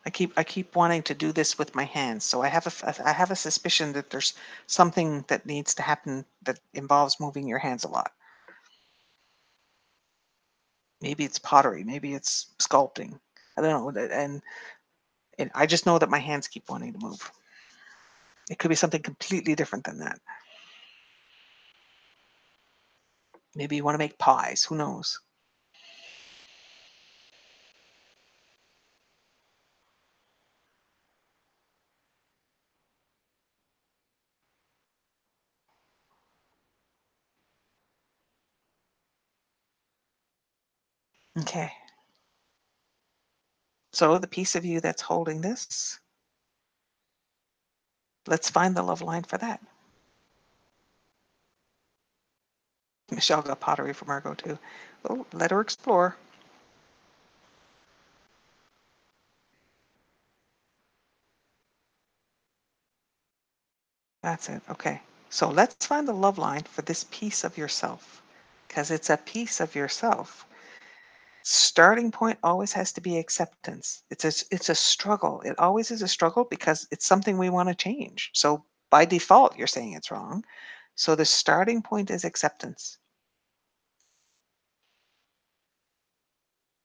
I keep wanting to do this with my hands, so I have a suspicion that there's something that needs to happen that involves moving your hands a lot. Maybe it's pottery, maybe it's sculpting. I don't know, and I just know that my hands keep wanting to move. It could be something completely different than that. Maybe you want to make pies. Who knows? Okay. So the piece of you that's holding this, let's find the love line for that. Michelle got pottery from Margot too. Oh, let her explore. That's it. Okay. So let's find the love line for this piece of yourself, because it's a piece of yourself. Starting point always has to be acceptance. It's a struggle. It always is a struggle because it's something we want to change. So by default, you're saying it's wrong. So the starting point is acceptance.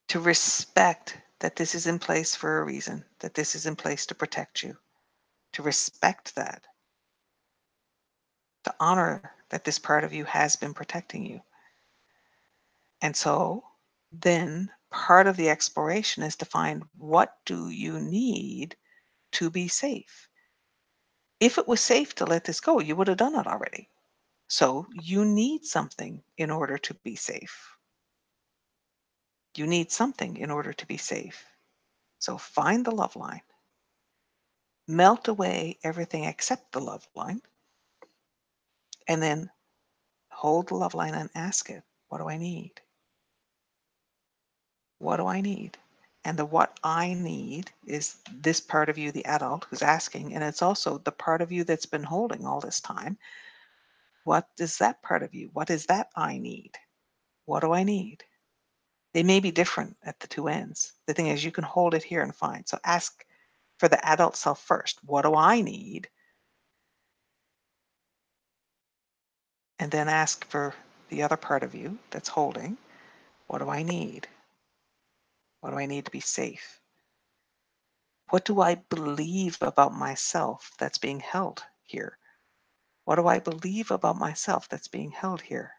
To respect that this is in place for a reason, that this is in place to protect you. To respect that. To honor that this part of you has been protecting you. And so then part of the exploration is to find, what do you need to be safe? If it was safe to let this go, you would have done it already. So you need something in order to be safe. You need something in order to be safe. So find the love line. Melt away everything except the love line. And then hold the love line and ask it, what do I need? What do I need? And the what I need is this part of you, the adult, who's asking. And it's also the part of you that's been holding all this time. What is that part of you? What is that I need? What do I need? They may be different at the two ends. The thing is, you can hold it here and find. So ask for the adult self first. What do I need? And then ask for the other part of you that's holding. What do I need? What do I need to be safe? What do I believe about myself that's being held here? What do I believe about myself that's being held here?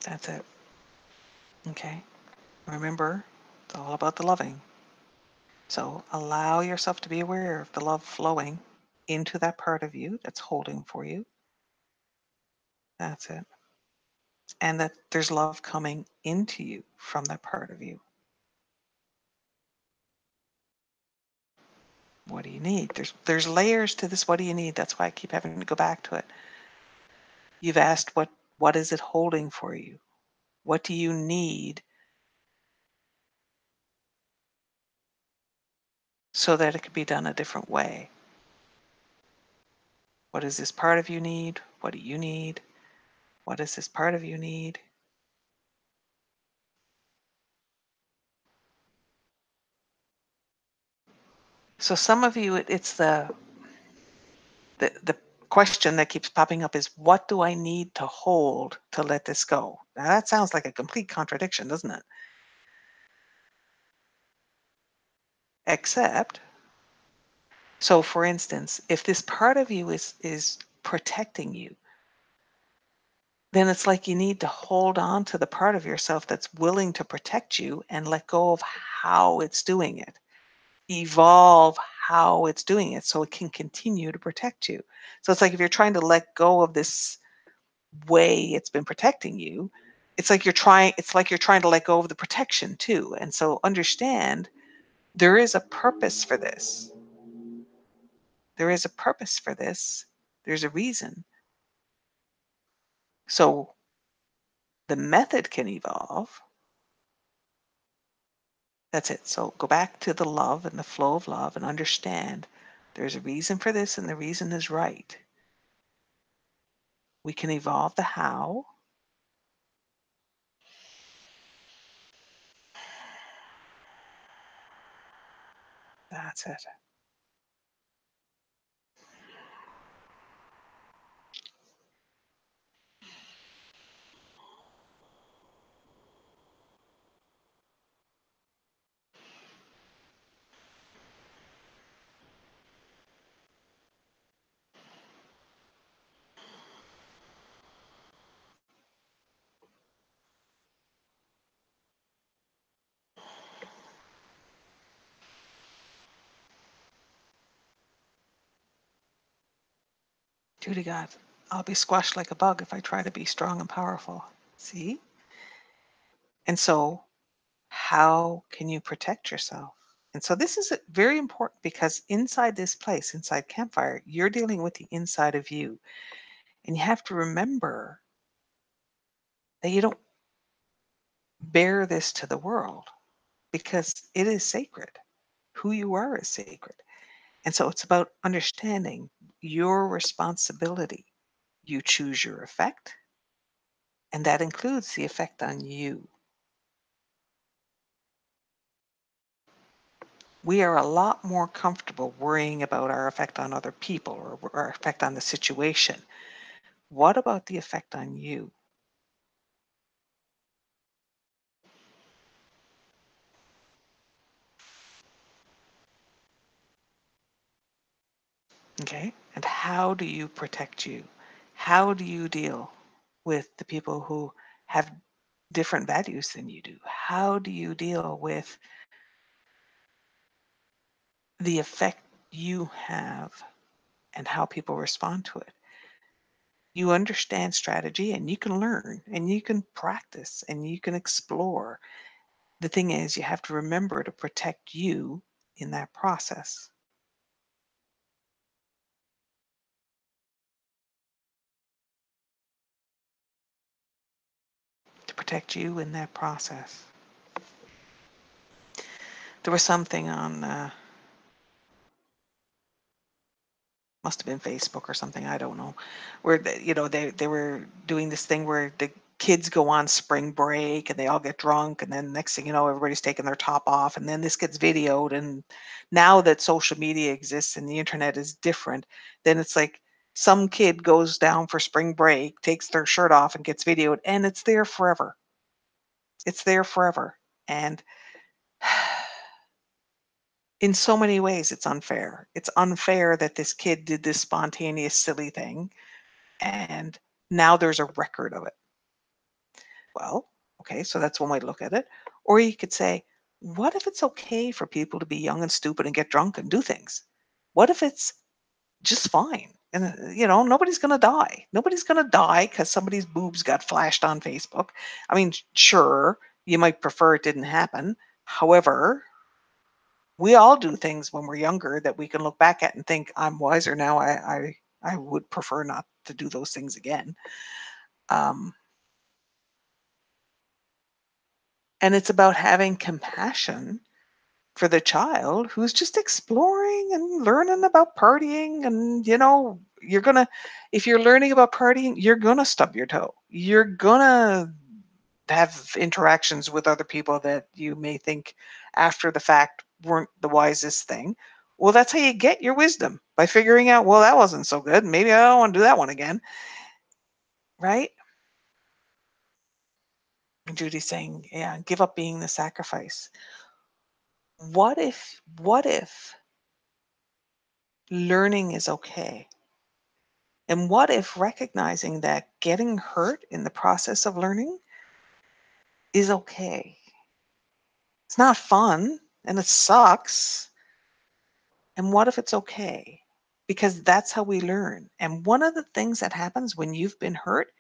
That's it. Okay. Remember, it's all about the loving. So allow yourself to be aware of the love flowing into that part of you that's holding for you. That's it. And that there's love coming into you from that part of you. What do you need? There's layers to this. What do you need? That's why I keep having to go back to it. You've asked what is it holding for you? What do you need so that it can be done a different way? What does this part of you need? What do you need? What does this part of you need? So some of you, it's the question that keeps popping up is, what do I need to hold to let this go? Now that sounds like a complete contradiction, doesn't it? Except, so for instance, if this part of you is protecting you, then it's like you need to hold on to the part of yourself that's willing to protect you and let go of how it's doing it. Evolve how it's doing it so it can continue to protect you. So it's like if you're trying to let go of this way it's been protecting you, it's like you're trying to let go of the protection too. And so understand there is a purpose for this. There is a purpose for this. There's a reason. So the method can evolve. That's it. So go back to the love and the flow of love and understand there's a reason for this and the reason is right. We can evolve the how. That's it. Duty God, I'll be squashed like a bug if I try to be strong and powerful. See? And so, how can you protect yourself? And so, this is very important because inside this place, inside Campfire, you're dealing with the inside of you. And you have to remember that you don't bear this to the world because it is sacred. Who you are is sacred. And so, it's about understanding your responsibility. You choose your effect, and that includes the effect on you. We are a lot more comfortable worrying about our effect on other people or our effect on the situation. What about the effect on you? Okay? And how do you protect you? How do you deal with the people who have different values than you do? How do you deal with the effect you have and how people respond to it? You understand strategy and you can learn and you can practice and you can explore. The thing is, you have to remember to protect you in that process. To protect you in that process. There was something on, must have been Facebook or something, I don't know, where they were doing this thing where the kids go on spring break and they all get drunk, and then next thing you know, everybody's taking their top off, and then this gets videoed. And now that social media exists and the internet is different, then it's like some kid goes down for spring break, takes their shirt off and gets videoed, and it's there forever. It's there forever. And in so many ways, it's unfair. It's unfair that this kid did this spontaneous, silly thing, and now there's a record of it. Well, okay, so that's one way to look at it. Or you could say, what if it's okay for people to be young and stupid and get drunk and do things? What if it's just fine? And, nobody's going to die. Nobody's going to die because somebody's boobs got flashed on Facebook. I mean, sure, you might prefer it didn't happen. However, we all do things when we're younger that we can look back at and think, I'm wiser now. I would prefer not to do those things again. And it's about having compassion for the child who's just exploring and learning about partying. And, if you're learning about partying, you're going to stub your toe. You're going to have interactions with other people that you may think after the fact weren't the wisest thing. Well, that's how you get your wisdom, by figuring out, well, that wasn't so good. Maybe I don't want to do that one again. Right? And Judy's saying, yeah, give up being the sacrifice. What if learning is okay? And what if recognizing that getting hurt in the process of learning is okay? It's not fun and it sucks. And what if it's okay? Because that's how we learn. And one of the things that happens when you've been hurt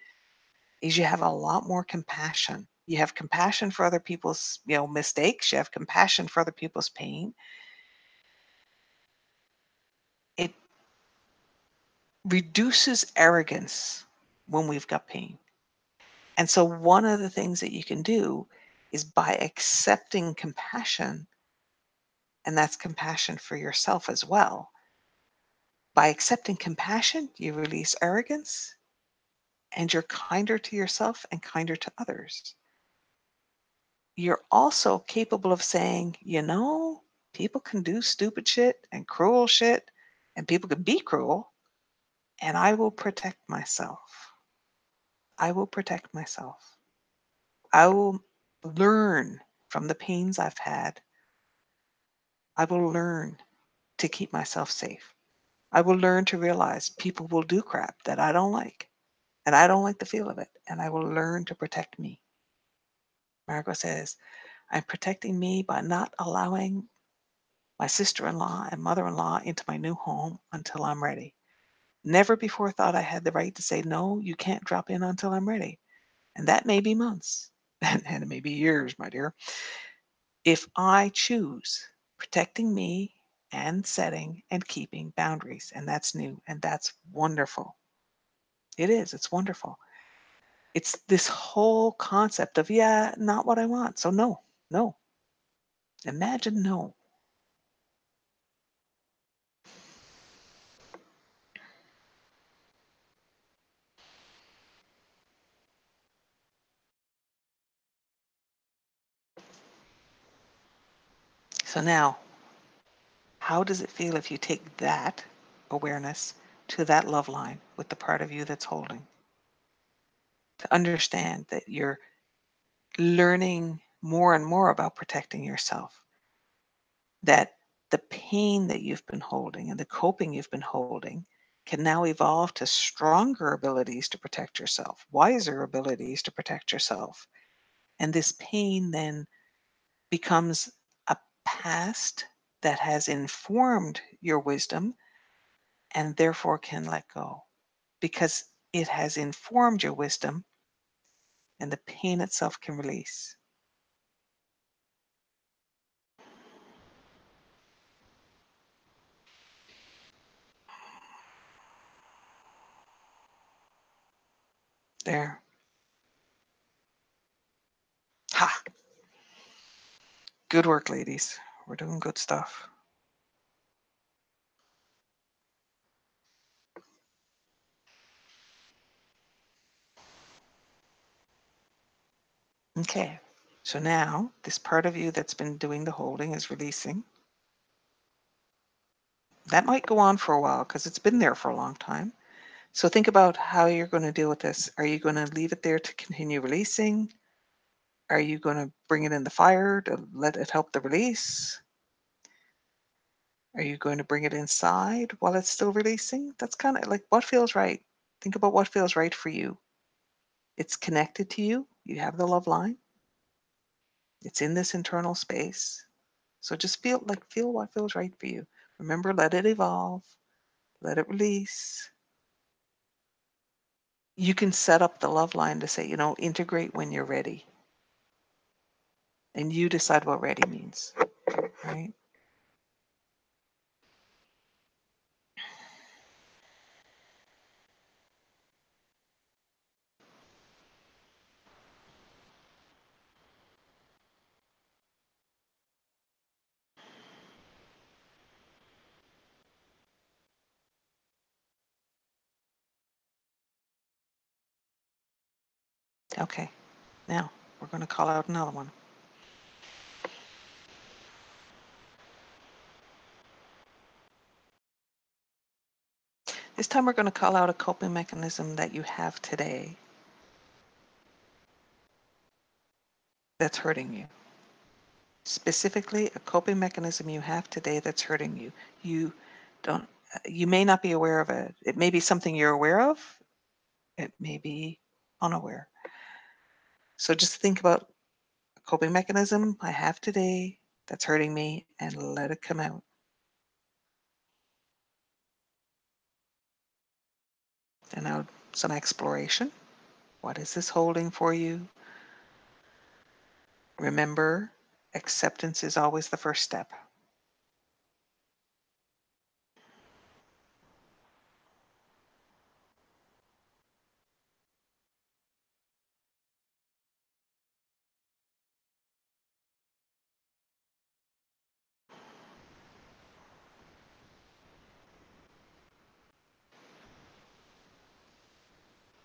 is you have a lot more compassion. You have compassion for other people's, mistakes. You have compassion for other people's pain. It reduces arrogance when we've got pain. And so one of the things that you can do is by accepting compassion, and that's compassion for yourself as well. By accepting compassion, you release arrogance, and you're kinder to yourself and kinder to others. You're also capable of saying, People can do stupid shit and cruel shit, and people can be cruel, and I will protect myself. I will protect myself. I will learn from the pains I've had. I will learn to keep myself safe. I will learn to realize people will do crap that I don't like, and I don't like the feel of it, and I will learn to protect me. Margot says, I'm protecting me by not allowing my sister-in-law and mother-in-law into my new home until I'm ready. Never before thought I had the right to say, no, you can't drop in until I'm ready. And that may be months, and it may be years, my dear. If I choose protecting me and setting and keeping boundaries, and that's new, and that's wonderful. It is, it's wonderful. It's this whole concept of, yeah, not what I want. So no, no. Imagine no. So now, how does it feel if you take that awareness to that love line with the part of you that's holding? To understand that you're learning more and more about protecting yourself, that the pain that you've been holding and the coping you've been holding can now evolve to stronger abilities to protect yourself, wiser abilities to protect yourself. And this pain then becomes a past that has informed your wisdom and therefore can let go because it has informed your wisdom and the pain itself can release. There. Ha! Good work, ladies. We're doing good stuff. Okay. So now this part of you that's been doing the holding is releasing. That might go on for a while because it's been there for a long time. So think about how you're going to deal with this. Are you going to leave it there to continue releasing? Are you going to bring it in the fire to let it help the release? Are you going to bring it inside while it's still releasing? That's kind of like what feels right. Think about what feels right for you. It's connected to you. You have the love line. It's in this internal space. So just feel what feels right for you. Remember, let it evolve, let it release. You can set up the love line to say, integrate when you're ready. And you decide what ready means, right? Okay, now we're going to call out another one. This time we're going to call out a coping mechanism that you have today that's hurting you. Specifically, a coping mechanism you have today that's hurting you. You may not be aware of it. It may be something you're aware of. It may be unaware. So just think about a coping mechanism I have today that's hurting me and let it come out. And now some exploration. What is this holding for you? Remember, acceptance is always the first step.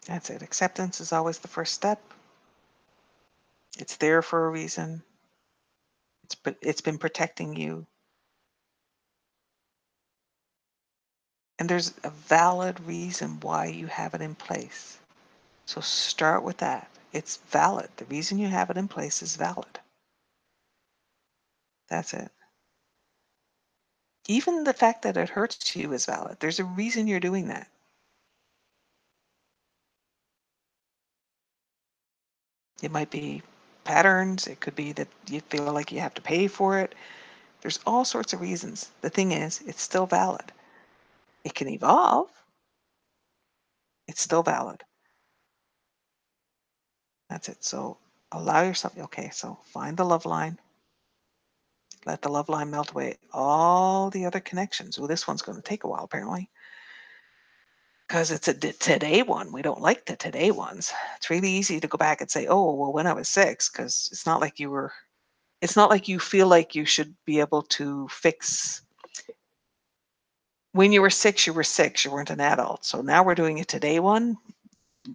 That's it. Acceptance is always the first step. It's there for a reason. It's been protecting you And there's a valid reason why you have it in place. So start with that. It's valid. The reason you have it in place is valid. That's it. Even the fact that it hurts you is valid. There's a reason you're doing that. It might be patterns. It could be that you feel like you have to pay for it. There's all sorts of reasons. The thing is, it's still valid. It can evolve. It's still valid. That's it. So allow yourself, okay, so find the love line. Let the love line melt away all the other connections. Well, this one's going to take a while, apparently, because it's a today one. We don't like the today ones. It's really easy to go back and say, oh, well, when I was 6, because it's not like you feel like you should be able to fix. When you were 6, you were 6. You weren't an adult. So now we're doing a today one.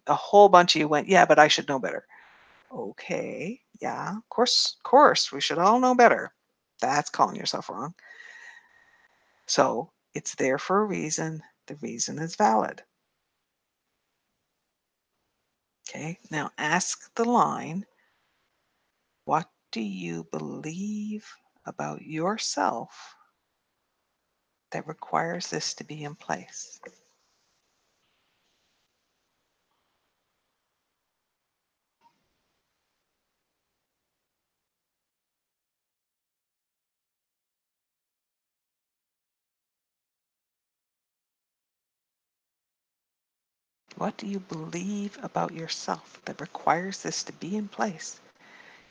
A whole bunch of you went, yeah, but I should know better. Okay, yeah, of course, we should all know better. That's calling yourself wrong. So it's there for a reason. The reason is valid. Okay, now ask the line, what do you believe about yourself that requires this to be in place? What do you believe about yourself that requires this to be in place?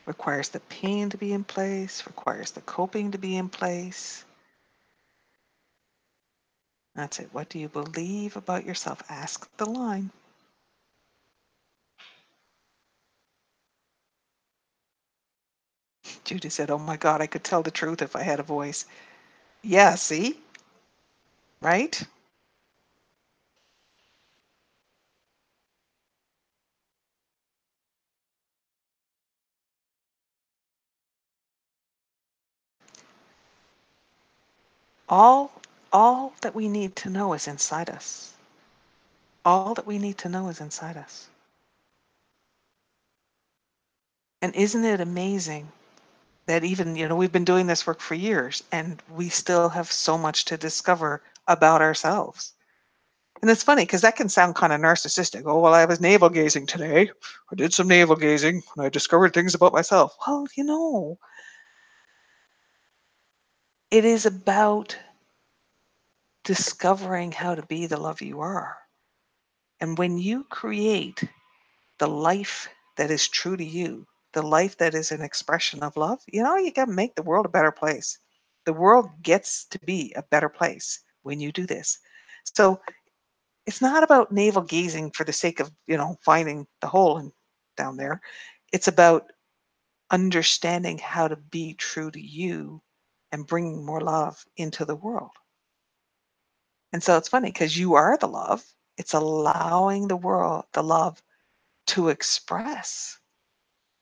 Requires the pain to be in place, requires the coping to be in place. That's it. What do you believe about yourself? Ask the line. Judy said, oh my God, I could tell the truth if I had a voice. Yeah, see? Right? All that we need to know is inside us. All that we need to know is inside us. And isn't it amazing that even, we've been doing this work for years and we still have so much to discover about ourselves. And it's funny because that can sound kind of narcissistic. Oh, well, I was navel gazing today. I did some navel gazing and I discovered things about myself. Well, it is about discovering how to be the love you are. And when you create the life that is true to you, the life that is an expression of love, you got to make the world a better place. The world gets to be a better place when you do this. So it's not about navel gazing for the sake of, finding the hole down there. It's about understanding how to be true to you and bringing more love into the world. And so it's funny because you are the love. It's allowing the world, the love, to express.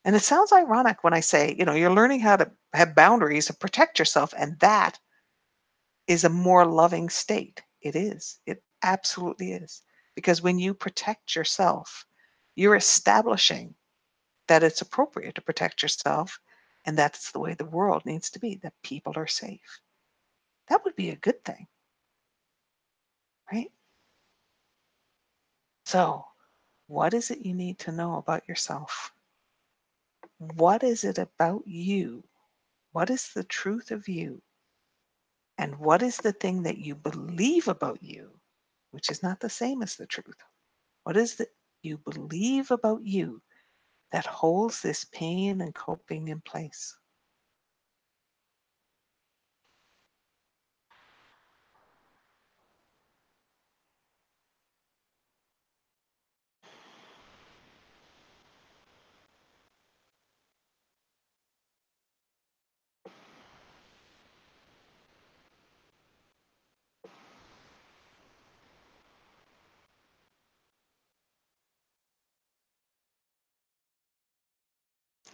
And it sounds ironic when I say, you're learning how to have boundaries and protect yourself. And that is a more loving state. It is. It absolutely is. Because when you protect yourself, you're establishing that it's appropriate to protect yourself. And that's the way the world needs to be, that people are safe. That would be a good thing, right? So, what is it you need to know about yourself? What is it about you? What is the truth of you? And what is the thing that you believe about you, which is not the same as the truth? What is it you believe about you that holds this pain and coping in place?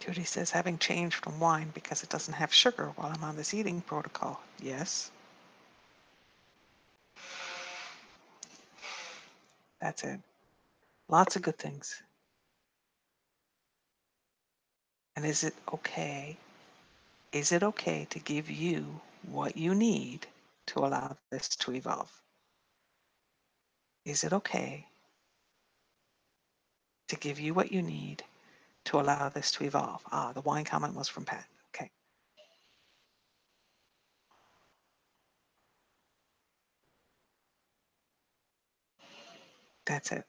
Judy says, having changed from wine because it doesn't have sugar while I'm on this eating protocol. Yes. That's it. Lots of good things. And is it okay? Is it okay to give you what you need to allow this to evolve? Is it okay to give you what you need to allow this to evolve? Ah, the wine comment was from Pat. Okay. That's it.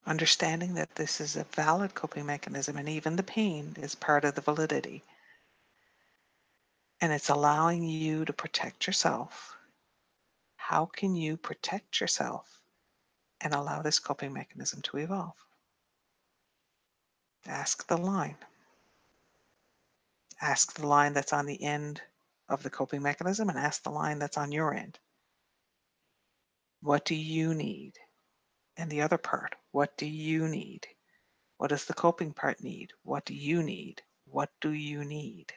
Understanding that this is a valid coping mechanism and even the pain is part of the validity. And it's allowing you to protect yourself. How can you protect yourself and allow this coping mechanism to evolve? Ask the line. Ask the line that's on the end of the coping mechanism and ask the line that's on your end. What do you need? And the other part, what do you need? What does the coping part need? What do you need? What do you need?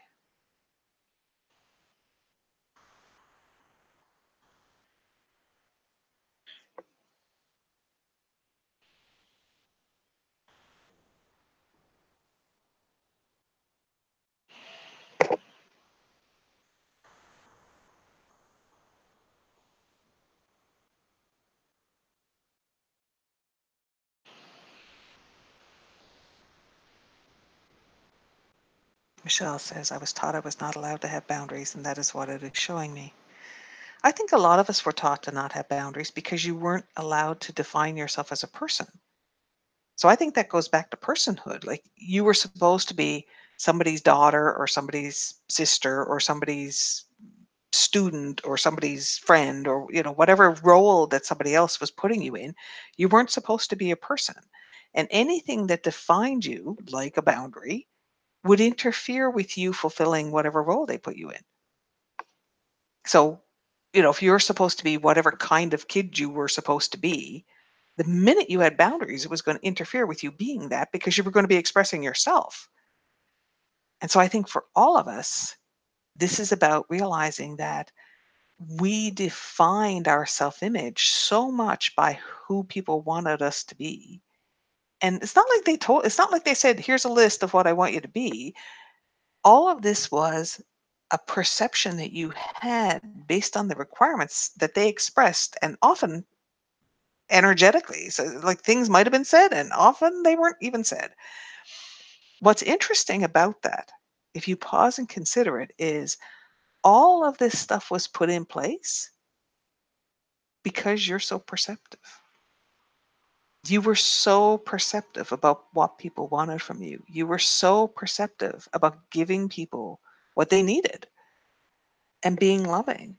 Michelle says, I was taught I was not allowed to have boundaries, and that is what it is showing me. I think a lot of us were taught to not have boundaries because you weren't allowed to define yourself as a person. So I think that goes back to personhood. Like you were supposed to be somebody's daughter or somebody's sister or somebody's student or somebody's friend or whatever role that somebody else was putting you in. You weren't supposed to be a person. And anything that defined you, like a boundary, would interfere with you fulfilling whatever role they put you in. So, if you're supposed to be whatever kind of kid you were supposed to be, the minute you had boundaries, it was going to interfere with you being that because you were going to be expressing yourself. And so I think for all of us, this is about realizing that we defined our self-image so much by who people wanted us to be. And it's not like they said, here's a list of what I want you to be. All of this was a perception that you had based on the requirements that they expressed, and often energetically. So, like, things might have been said, and often they weren't even said. What's interesting about that, if you pause and consider it, is all of this stuff was put in place because you're so perceptive. You were so perceptive about what people wanted from you. You were so perceptive about giving people what they needed and being loving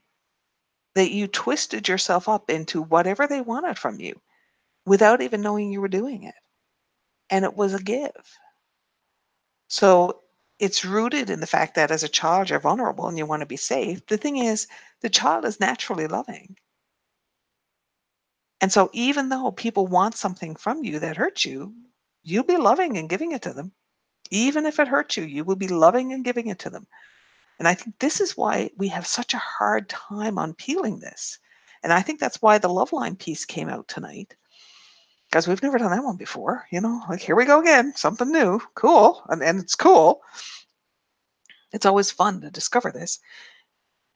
that you twisted yourself up into whatever they wanted from you without even knowing you were doing it. And it was a give. So it's rooted in the fact that as a child, you're vulnerable and you want to be safe. The thing is, the child is naturally loving. And so even though people want something from you that hurts you, you'll be loving and giving it to them. Even if it hurts you, you will be loving and giving it to them. And I think this is why we have such a hard time unpeeling this. And I think that's why the love line piece came out tonight, because we've never done that one before. Like, here we go again, something new, cool. And it's cool. It's always fun to discover this.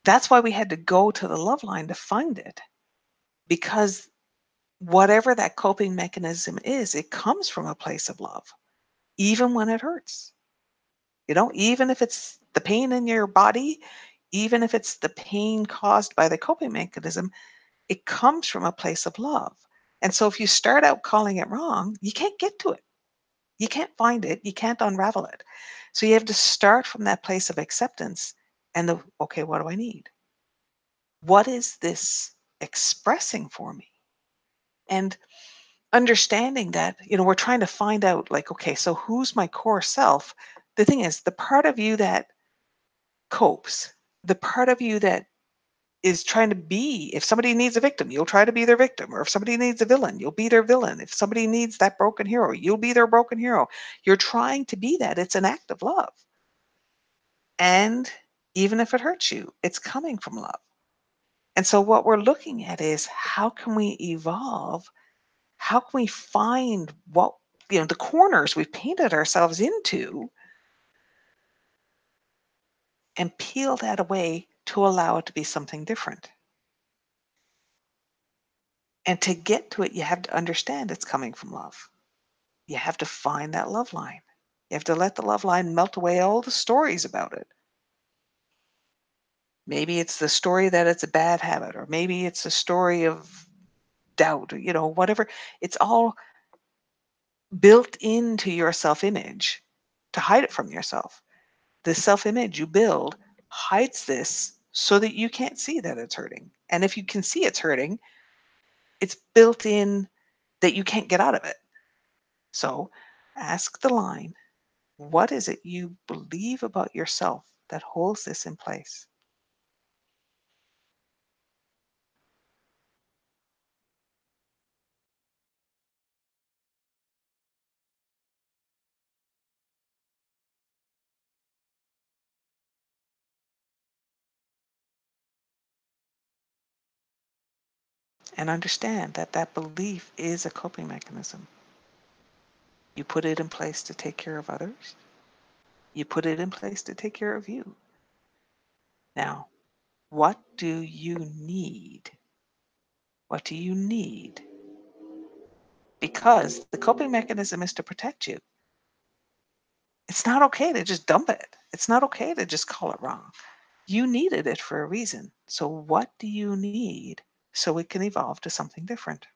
That's why we had to go to the love line to find it, because whatever that coping mechanism is, it comes from a place of love, even when it hurts. Even if it's the pain in your body, even if it's the pain caused by the coping mechanism, it comes from a place of love. And so if you start out calling it wrong, you can't get to it. You can't find it. You can't unravel it. So you have to start from that place of acceptance and okay, what do I need? What is this expressing for me? And understanding that, we're trying to find out, like, okay, so who's my core self? The thing is, the part of you that copes, the part of you that is trying to be, if somebody needs a victim, you'll try to be their victim. Or if somebody needs a villain, you'll be their villain. If somebody needs that broken hero, you'll be their broken hero. You're trying to be that. It's an act of love. And even if it hurts you, it's coming from love. And so what we're looking at is, how can we evolve? How can we find what, the corners we've painted ourselves into, and peel that away to allow it to be something different? And to get to it, you have to understand it's coming from love. You have to find that love line. You have to let the love line melt away all the stories about it. Maybe it's the story that it's a bad habit, or maybe it's a story of doubt, or whatever. It's all built into your self-image to hide it from yourself. The self-image you build hides this so that you can't see that it's hurting. And if you can see it's hurting, it's built in that you can't get out of it. So ask the line, what is it you believe about yourself that holds this in place? And understand that that belief is a coping mechanism. You put it in place to take care of others. You put it in place to take care of you. Now, what do you need? What do you need? Because the coping mechanism is to protect you. It's not okay to just dump it. It's not okay to just call it wrong. You needed it for a reason. So what do you need so it can evolve to something different?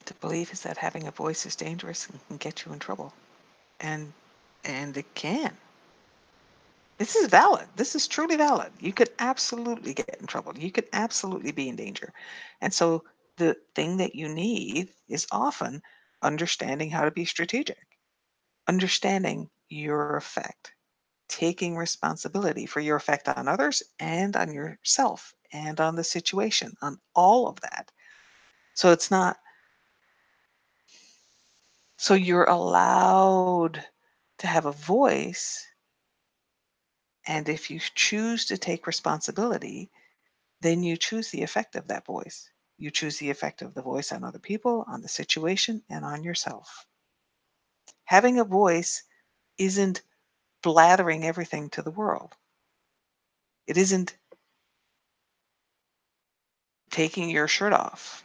The belief is that having a voice is dangerous and can get you in trouble. And it can. This is valid. This is truly valid. You could absolutely get in trouble. You could absolutely be in danger. And so the thing that you need is often understanding how to be strategic, understanding your effect, taking responsibility for your effect on others and on yourself and on the situation, on all of that. So it's not, so you're allowed to have a voice. And if you choose to take responsibility, then you choose the effect of that voice. You choose the effect of the voice on other people, on the situation, and on yourself. Having a voice isn't blathering everything to the world. It isn't taking your shirt off.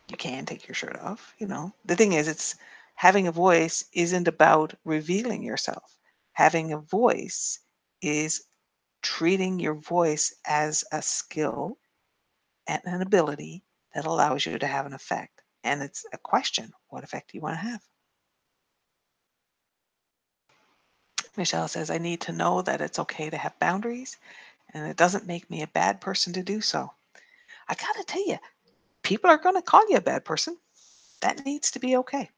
You can take your shirt off, The thing is, it's having a voice isn't about revealing yourself. Having a voice is treating your voice as a skill and an ability that allows you to have an effect. And it's a question, what effect do you want to have? Michelle says, I need to know that it's okay to have boundaries and it doesn't make me a bad person to do so. I got to tell you, people are going to call you a bad person. That needs to be okay.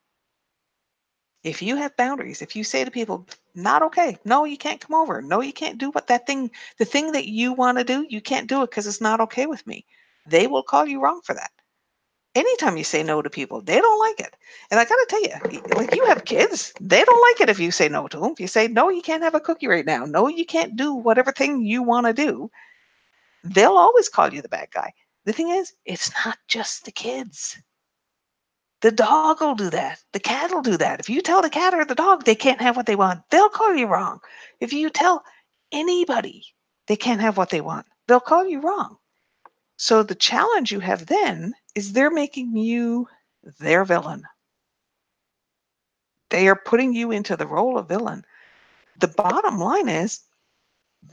If you have boundaries, if you say to people, not okay, no, you can't come over, no, you can't do what that thing, the thing that you want to do, you can't do it because it's not okay with me. They will call you wrong for that. Anytime you say no to people, they don't like it. And I got to tell you, like, you have kids, they don't like it if you say no to them. If you say, no, you can't have a cookie right now. No, you can't do whatever thing you want to do. They'll always call you the bad guy. The thing is, it's not just the kids. The dog will do that. The cat will do that. If you tell the cat or the dog they can't have what they want, they'll call you wrong. If you tell anybody they can't have what they want, they'll call you wrong. So the challenge you have then is they're making you their villain. They are putting you into the role of villain. The bottom line is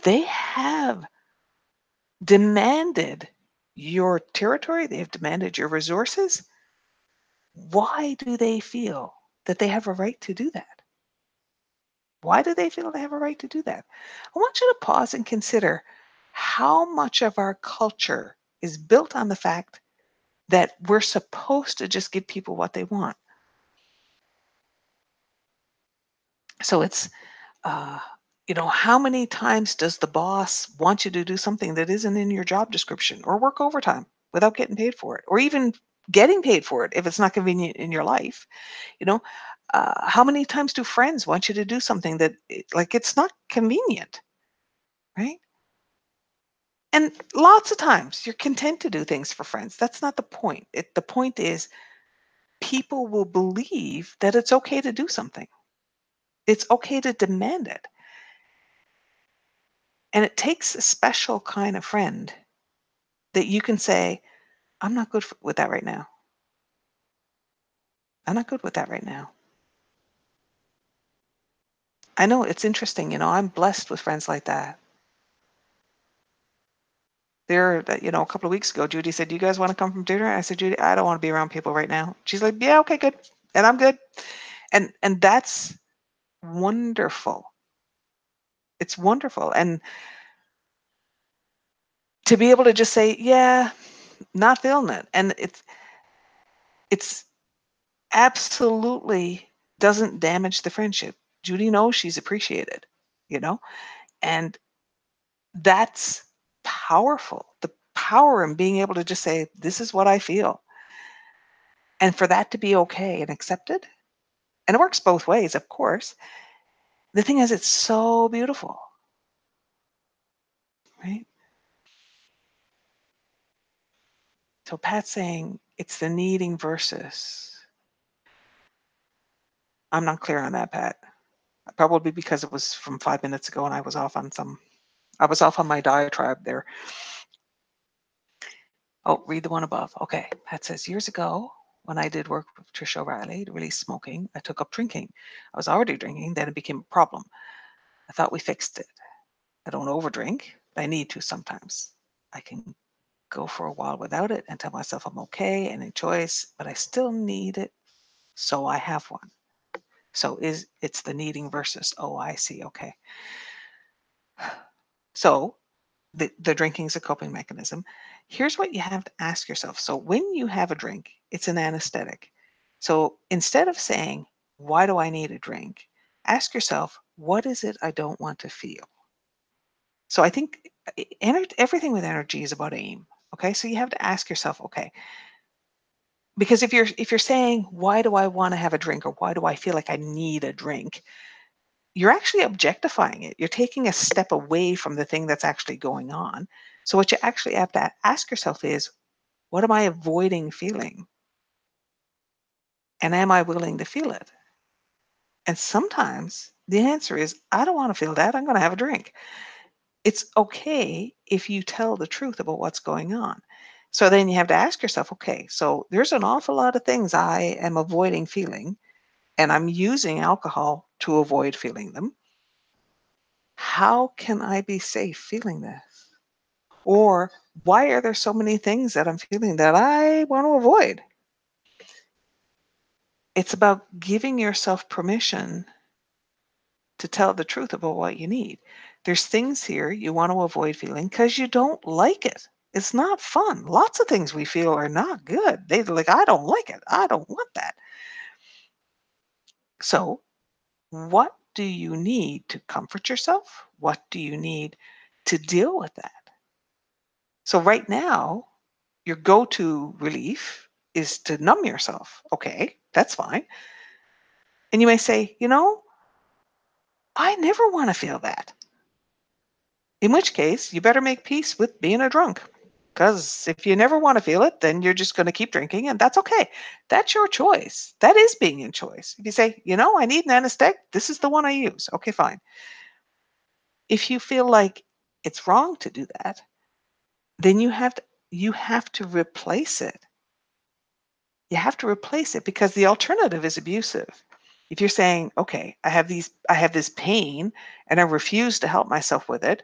they have demanded your territory, they have demanded your resources, why do they feel that they have a right to do that? Why do they feel they have a right to do that? I want you to pause and consider how much of our culture is built on the fact that we're supposed to just give people what they want. So it's, how many times does the boss want you to do something that isn't in your job description, or work overtime without getting paid for it, or even getting paid for it if it's not convenient in your life? How many times do friends want you to do something that it's not convenient, right? And lots of times you're content to do things for friends. That's not the point. The point is people will believe that it's okay to do something. It's okay to demand it. And it takes a special kind of friend that you can say, I'm not good with that right now. I'm not good with that right now. I know it's interesting, I'm blessed with friends like that. A couple of weeks ago, Judy said, do you guys want to come from dinner? I said, Judy, I don't want to be around people right now. She's like, yeah, okay, good. And I'm good. And that's wonderful. It's wonderful. And to be able to just say, yeah, not feeling it. And it's absolutely doesn't damage the friendship. Judy knows she's appreciated, and that's powerful. The power in being able to just say, this is what I feel. And for that to be okay and accepted. And it works both ways, of course. The thing is, it's so beautiful, right? So Pat's saying it's the needing versus. I'm not clear on that, Pat. Probably because it was from 5 minutes ago and I was off on my diatribe there. Oh, read the one above. Okay. Pat says, years ago, when I did work with Patricia O'Reilly to release smoking, I took up drinking. I was already drinking, then it became a problem. I thought we fixed it. I don't overdrink, but I need to sometimes. I can go for a while without it and tell myself I'm okay and enjoy it, but I still need it, so I have one. So it's the needing versus, oh, I see, okay. So the drinking is a coping mechanism. Here's what you have to ask yourself. So when you have a drink, it's an anesthetic. So instead of saying, why do I need a drink? Ask yourself, what is it I don't want to feel? So I think everything with energy is about aim. Okay, so you have to ask yourself, okay, because if you're saying, why do I want to have a drink, or why do I feel like I need a drink, you're actually objectifying it. You're taking a step away from the thing that's actually going on. So what you actually have to ask yourself is, what am I avoiding feeling? And am I willing to feel it? And sometimes the answer is, I don't want to feel that. I'm going to have a drink. It's okay if you tell the truth about what's going on. So then you have to ask yourself, okay, so there's an awful lot of things I am avoiding feeling, and I'm using alcohol to avoid feeling them. How can I be safe feeling this? Or why are there so many things that I'm feeling that I want to avoid? It's about giving yourself permission to tell the truth about what you need. There's things here you want to avoid feeling because you don't like it. It's not fun. Lots of things we feel are not good. I don't like it. I don't want that. So what do you need to comfort yourself? What do you need to deal with that? So right now, your go-to relief is to numb yourself. Okay, that's fine. And you may say, I never want to feel that. In which case, you better make peace with being a drunk. Because if you never want to feel it, then you're just going to keep drinking, and that's okay. That's your choice. That is being in choice. If you say, I need an anesthetic, this is the one I use. Okay, fine. If you feel like it's wrong to do that, then you have to replace it. You have to replace it, because the alternative is abusive. If you're saying, okay, I have this pain and I refuse to help myself with it,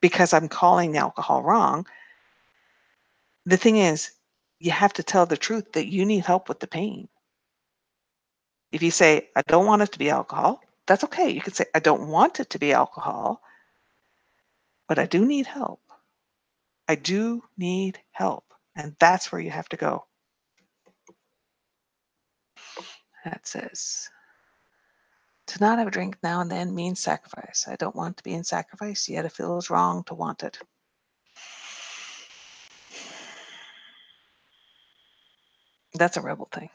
because I'm calling the alcohol wrong. The thing is, you have to tell the truth that you need help with the pain. If you say, I don't want it to be alcohol, that's okay. You can say, I don't want it to be alcohol, but I do need help. I do need help. And that's where you have to go. That says, to not have a drink now and then means sacrifice. I don't want to be in sacrifice, yet it feels wrong to want it. That's a rebel thing.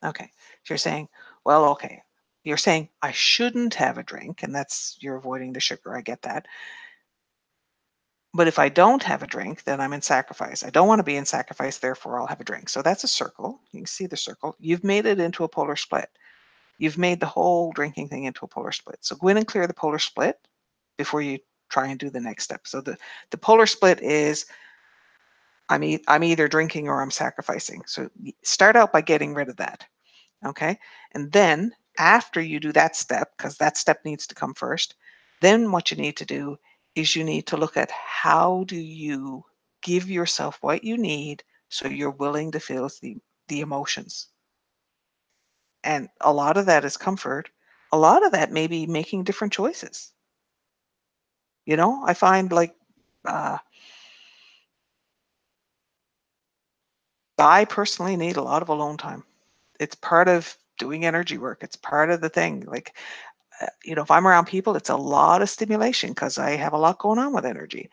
Okay. So you're saying, well, okay. You're saying I shouldn't have a drink, and that's, you're avoiding the sugar. I get that. But if I don't have a drink, then I'm in sacrifice. I don't want to be in sacrifice, therefore I'll have a drink. So that's a circle. You can see the circle. You've made it into a polar split. You've made the whole drinking thing into a polar split. So go in and clear the polar split before you try and do the next step. So the polar split is I'm either drinking or I'm sacrificing. So start out by getting rid of that. Okay. And then after you do that step, because that step needs to come first, then what you need to do is you need to look at how do you give yourself what you need so you're willing to feel the emotions. And a lot of that is comfort. A lot of that may be making different choices. You know, I find like I personally need a lot of alone time. It's part of doing energy work. It's part of the thing. Like, you know, if I'm around people, it's a lot of stimulation because I have a lot going on with energy.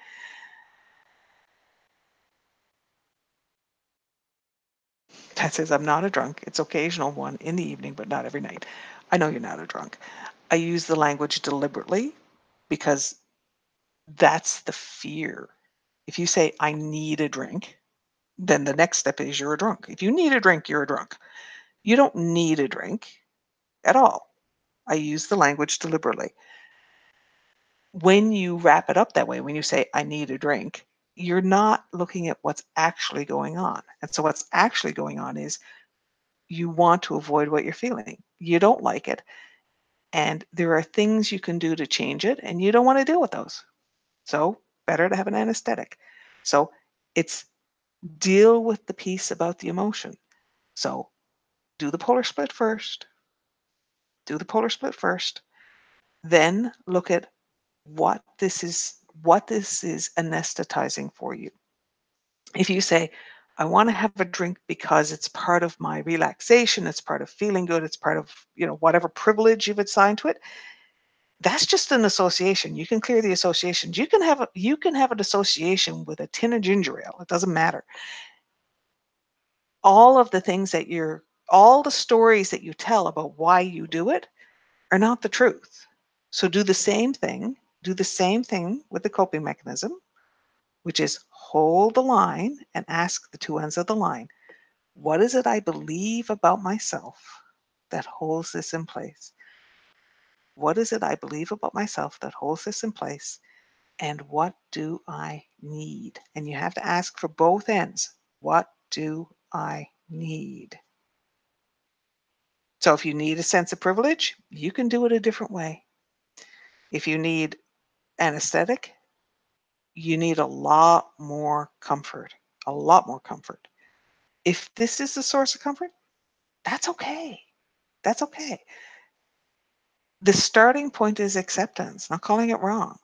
That says I'm not a drunk. It's occasional one in the evening, but not every night. I know you're not a drunk. I use the language deliberately because that's the fear. If you say, I need a drink, then the next step is you're a drunk. If you need a drink, you're a drunk. You don't need a drink at all. I use the language deliberately. When you wrap it up that way, when you say, I need a drink, you're not looking at what's actually going on. And so what's actually going on is you want to avoid what you're feeling. You don't like it. And there are things you can do to change it, and you don't want to deal with those. So better to have an anesthetic. So it's deal with the piece about the emotion. So do the polar split first. Do the polar split first. Then look at what this is anesthetizing for you. If you say, I want to have a drink because it's part of my relaxation, it's part of feeling good, it's part of, you know, whatever privilege you've assigned to it, that's just an association. You can clear the associations. You can have an association with a tin of ginger ale. It doesn't matter. All of the things that all the stories that you tell about why you do it are not the truth. So do the same thing. Do the same thing with the coping mechanism, which is hold the line and ask the two ends of the line. What is it I believe about myself that holds this in place? What is it I believe about myself that holds this in place? And what do I need? And you have to ask for both ends. What do I need? So if you need a sense of privilege, you can do it a different way. If you need anesthetic, you need a lot more comfort, a lot more comfort. If this is the source of comfort, that's okay. That's okay. The starting point is acceptance, not calling it wrong.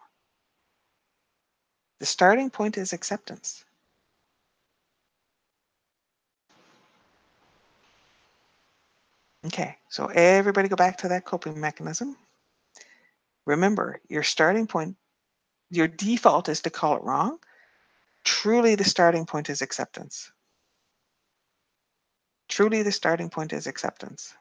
The starting point is acceptance. Okay, so everybody go back to that coping mechanism. Remember, your starting point, your default is to call it wrong. Truly, the starting point is acceptance. Truly, the starting point is acceptance.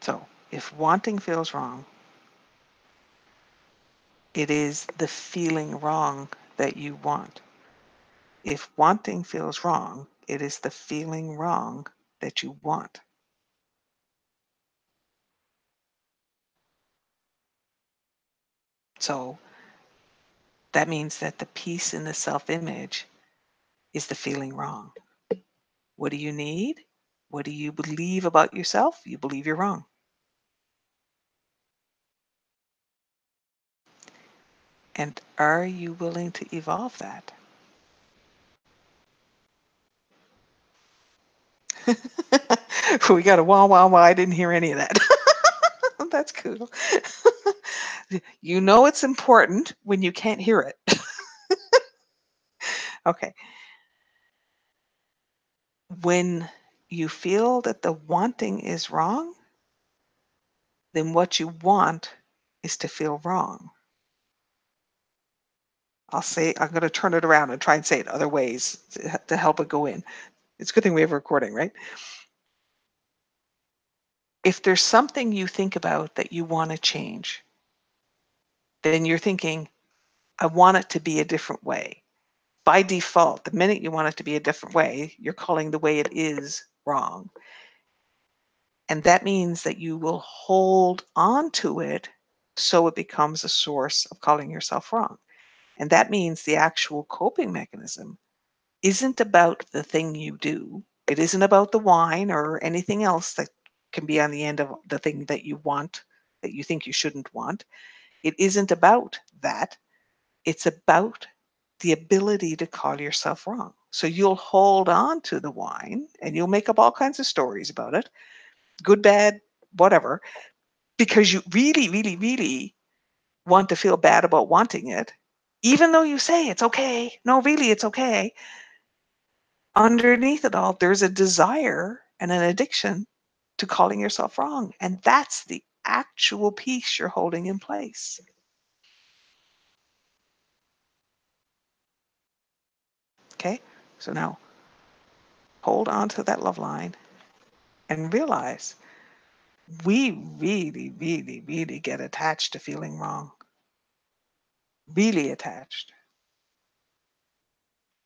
So, if wanting feels wrong, it is the feeling wrong that you want. If wanting feels wrong, it is the feeling wrong that you want. So that means that the piece in the self-image is the feeling wrong. What do you need? What do you believe about yourself? You believe you're wrong. And are you willing to evolve that? We got a wah, wah, wah. I didn't hear any of that. That's cool. You know it's important when you can't hear it. Okay. When you feel that the wanting is wrong, then what you want is to feel wrong. I'm going to turn it around and try and say it other ways to help it go in. It's a good thing we have a recording, right? If there's something you think about that you want to change, then you're thinking, I want it to be a different way. By default, the minute you want it to be a different way, you're calling the way it is wrong. And that means that you will hold on to it so it becomes a source of calling yourself wrong. And that means the actual coping mechanism isn't about the thing you do. It isn't about the wine or anything else that can be on the end of the thing that you want, that you think you shouldn't want. It isn't about that. It's about the ability to call yourself wrong. So you'll hold on to the wine and you'll make up all kinds of stories about it, good, bad, whatever, because you really, really, really want to feel bad about wanting it, even though you say it's okay. No, really, it's okay. Underneath it all, there's a desire and an addiction to calling yourself wrong. And that's the actual piece you're holding in place. Okay, so now hold on to that love line and realize we really, really, really get attached to feeling wrong. Really attached.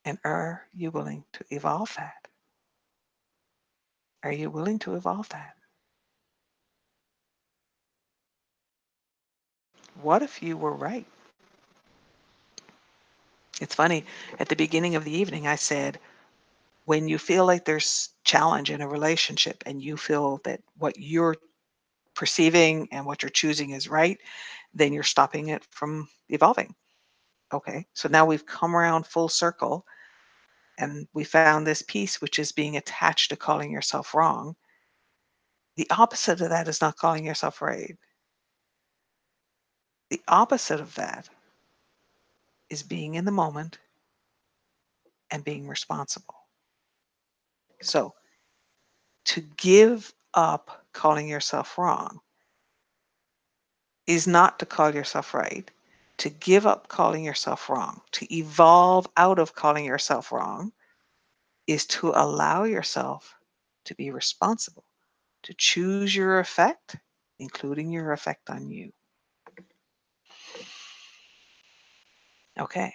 And are you willing to evolve that? Are you willing to evolve that? What if you were right? It's funny, at the beginning of the evening, I said, when you feel like there's challenge in a relationship and you feel that what you're perceiving and what you're choosing is right, then you're stopping it from evolving. Okay, so now we've come around full circle and we found this piece, which is being attached to calling yourself wrong. The opposite of that is not calling yourself right. The opposite of that is being in the moment and being responsible. So to give up calling yourself wrong is not to call yourself right. To give up calling yourself wrong, to evolve out of calling yourself wrong, is to allow yourself to be responsible, to choose your effect, including your effect on you. Okay.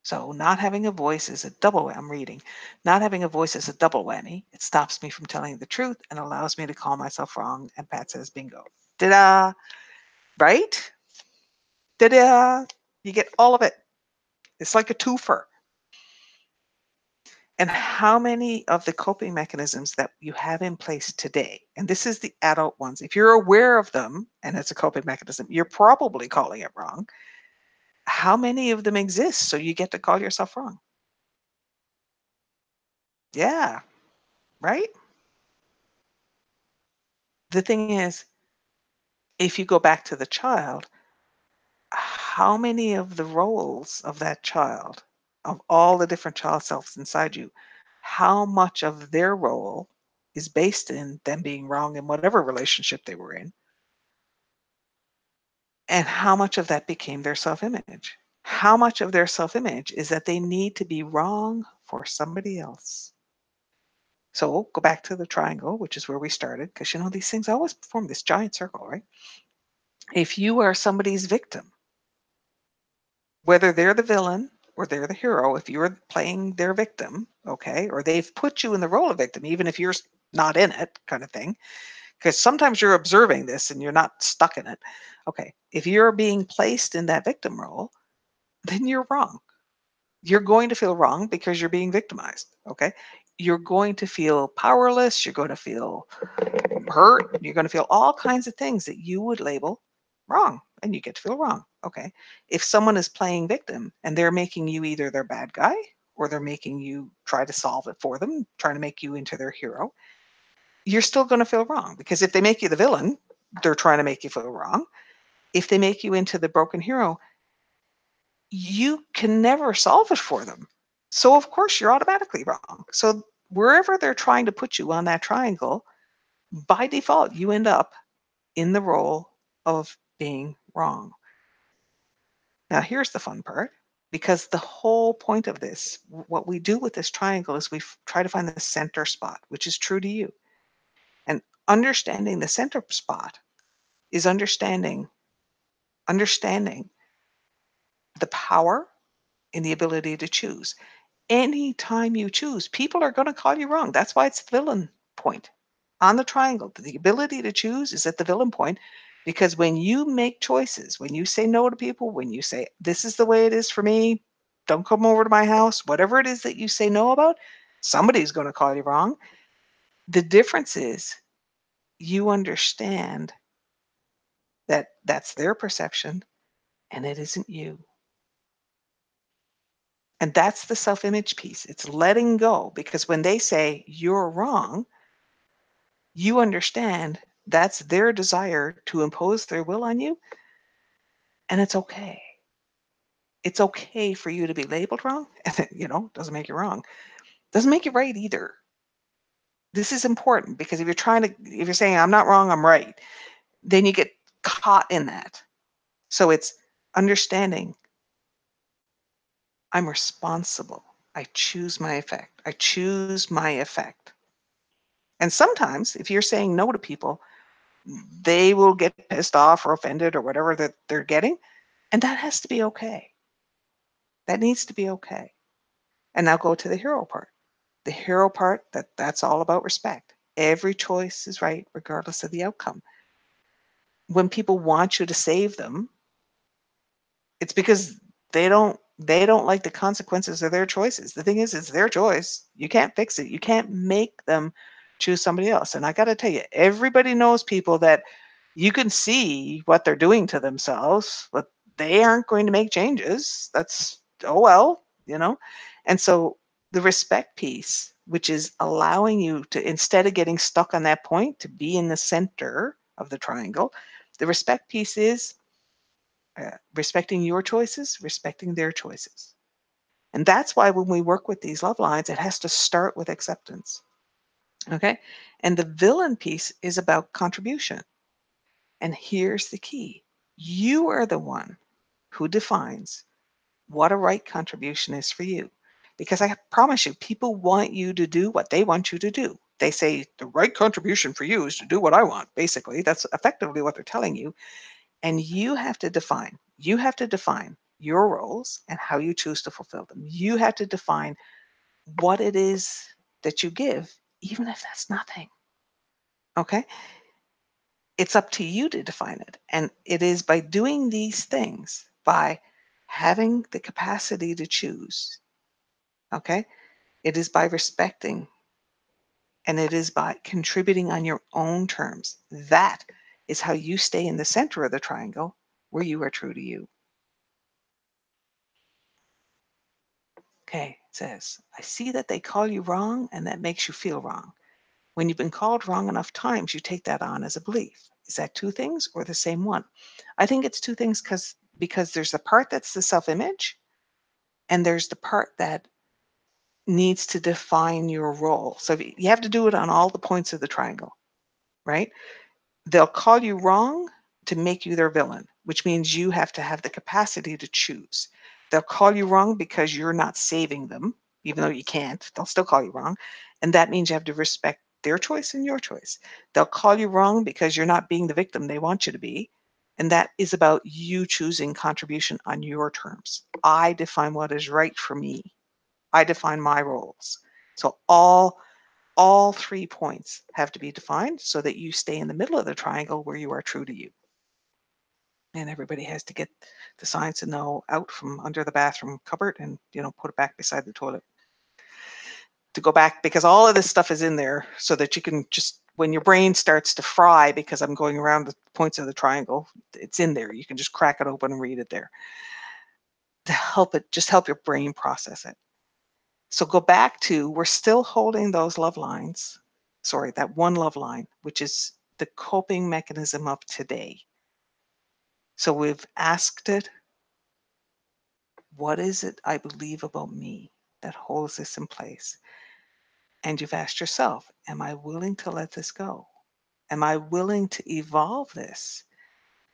So not having a voice is a double whammy. I'm reading. Not having a voice is a double whammy. It stops me from telling the truth and allows me to call myself wrong. And Pat says, bingo. Ta-da! Right? Ta-da! You get all of it. It's like a twofer. And how many of the coping mechanisms that you have in place today, and this is the adult ones, if you're aware of them and it's a coping mechanism, you're probably calling it wrong. How many of them exist so you get to call yourself wrong? Yeah, right? The thing is, if you go back to the child, how many of the roles of that child, of all the different child selves inside you, how much of their role is based in them being wrong in whatever relationship they were in? And how much of that became their self-image? How much of their self-image is that they need to be wrong for somebody else? So go back to the triangle, which is where we started, because these things always form this giant circle, right? If you are somebody's victim, whether they're the villain or they're the hero, if you're playing their victim, okay, or they've put you in the role of victim, even if you're not in it, kind of thing, because sometimes you're observing this and you're not stuck in it. Okay, if you're being placed in that victim role, then you're wrong. You're going to feel wrong because you're being victimized. Okay, you're going to feel powerless. You're going to feel hurt. You're going to feel all kinds of things that you would label wrong, and you get to feel wrong. Okay, if someone is playing victim and they're making you either their bad guy or they're making you try to solve it for them, trying to make you into their hero, you're still going to feel wrong, because if they make you the villain, they're trying to make you feel wrong. If they make you into the broken hero, you can never solve it for them. So of course you're automatically wrong. So wherever they're trying to put you on that triangle, by default, you end up in the role of being wrong. Now here's the fun part, because the whole point of this, what we do with this triangle is we try to find the center spot, which is true to you. And understanding the center spot is understanding the power and the ability to choose. Anytime you choose, people are going to call you wrong. That's why it's the villain point on the triangle. The ability to choose is at the villain point, because when you make choices, when you say no to people, when you say, this is the way it is for me, don't come over to my house, whatever it is that you say no about, somebody's going to call you wrong. The difference is you understand that that's their perception and it isn't you. And that's the self-image piece. It's letting go, because when they say you're wrong, you understand that's their desire to impose their will on you. And it's okay. It's okay for you to be labeled wrong. And doesn't make you wrong. Doesn't make you right either. This is important, because if you're saying I'm not wrong, I'm right, then you get caught in that. So it's understanding I'm responsible. I choose my effect. I choose my effect. And sometimes if you're saying no to people, they will get pissed off or offended or whatever that they're getting. And that has to be okay. That needs to be okay. And now go to the hero part. The hero part, that's all about respect. Every choice is right, regardless of the outcome. When people want you to save them, it's because they don't like the consequences of their choices. The thing is, it's their choice. You can't fix it. You can't make them choose somebody else. And I got to tell you, everybody knows people that you can see what they're doing to themselves, but they aren't going to make changes. That's, oh well. And so the respect piece, which is allowing you to, instead of getting stuck on that point, to be in the center of the triangle, the respect piece is respecting your choices, respecting their choices. And that's why when we work with these love lines, it has to start with acceptance. Okay? And the villain piece is about contribution. And here's the key. You are the one who defines what a right contribution is for you. Because I promise you, people want you to do what they want you to do. They say the right contribution for you is to do what I want. Basically, that's effectively what they're telling you. And you have to define your roles and how you choose to fulfill them. You have to define what it is that you give, even if that's nothing. Okay? It's up to you to define it. And it is by doing these things, by having the capacity to choose. Okay? It is by respecting, and it is by contributing on your own terms. That is how you stay in the center of the triangle, where you are true to you. Okay, it says, I see that they call you wrong and that makes you feel wrong. When you've been called wrong enough times, you take that on as a belief. Is that two things or the same one? I think it's two things because there's the part that's the self-image, and there's the part that needs to define your role. So you have to do it on all the points of the triangle, right? They'll call you wrong to make you their villain, which means you have to have the capacity to choose. They'll call you wrong because you're not saving them, even though you can't. They'll still call you wrong. And that means you have to respect their choice and your choice. They'll call you wrong because you're not being the victim they want you to be. And that is about you choosing contribution on your terms. I define what is right for me. I define my roles. So all all 3 points have to be defined so that you stay in the middle of the triangle where you are true to you. And everybody has to get the signs to know out from under the bathroom cupboard and, you know, put it back beside the toilet. To go back, because all of this stuff is in there so that you can just, when your brain starts to fry because I'm going around the points of the triangle, it's in there. You can just crack it open and read it there to help it, just help your brain process it. So go back to, we're still holding those love lines. Sorry, that one love line, which is the coping mechanism of today. So we've asked it, what is it I believe about me that holds this in place? And you've asked yourself, am I willing to let this go? Am I willing to evolve this?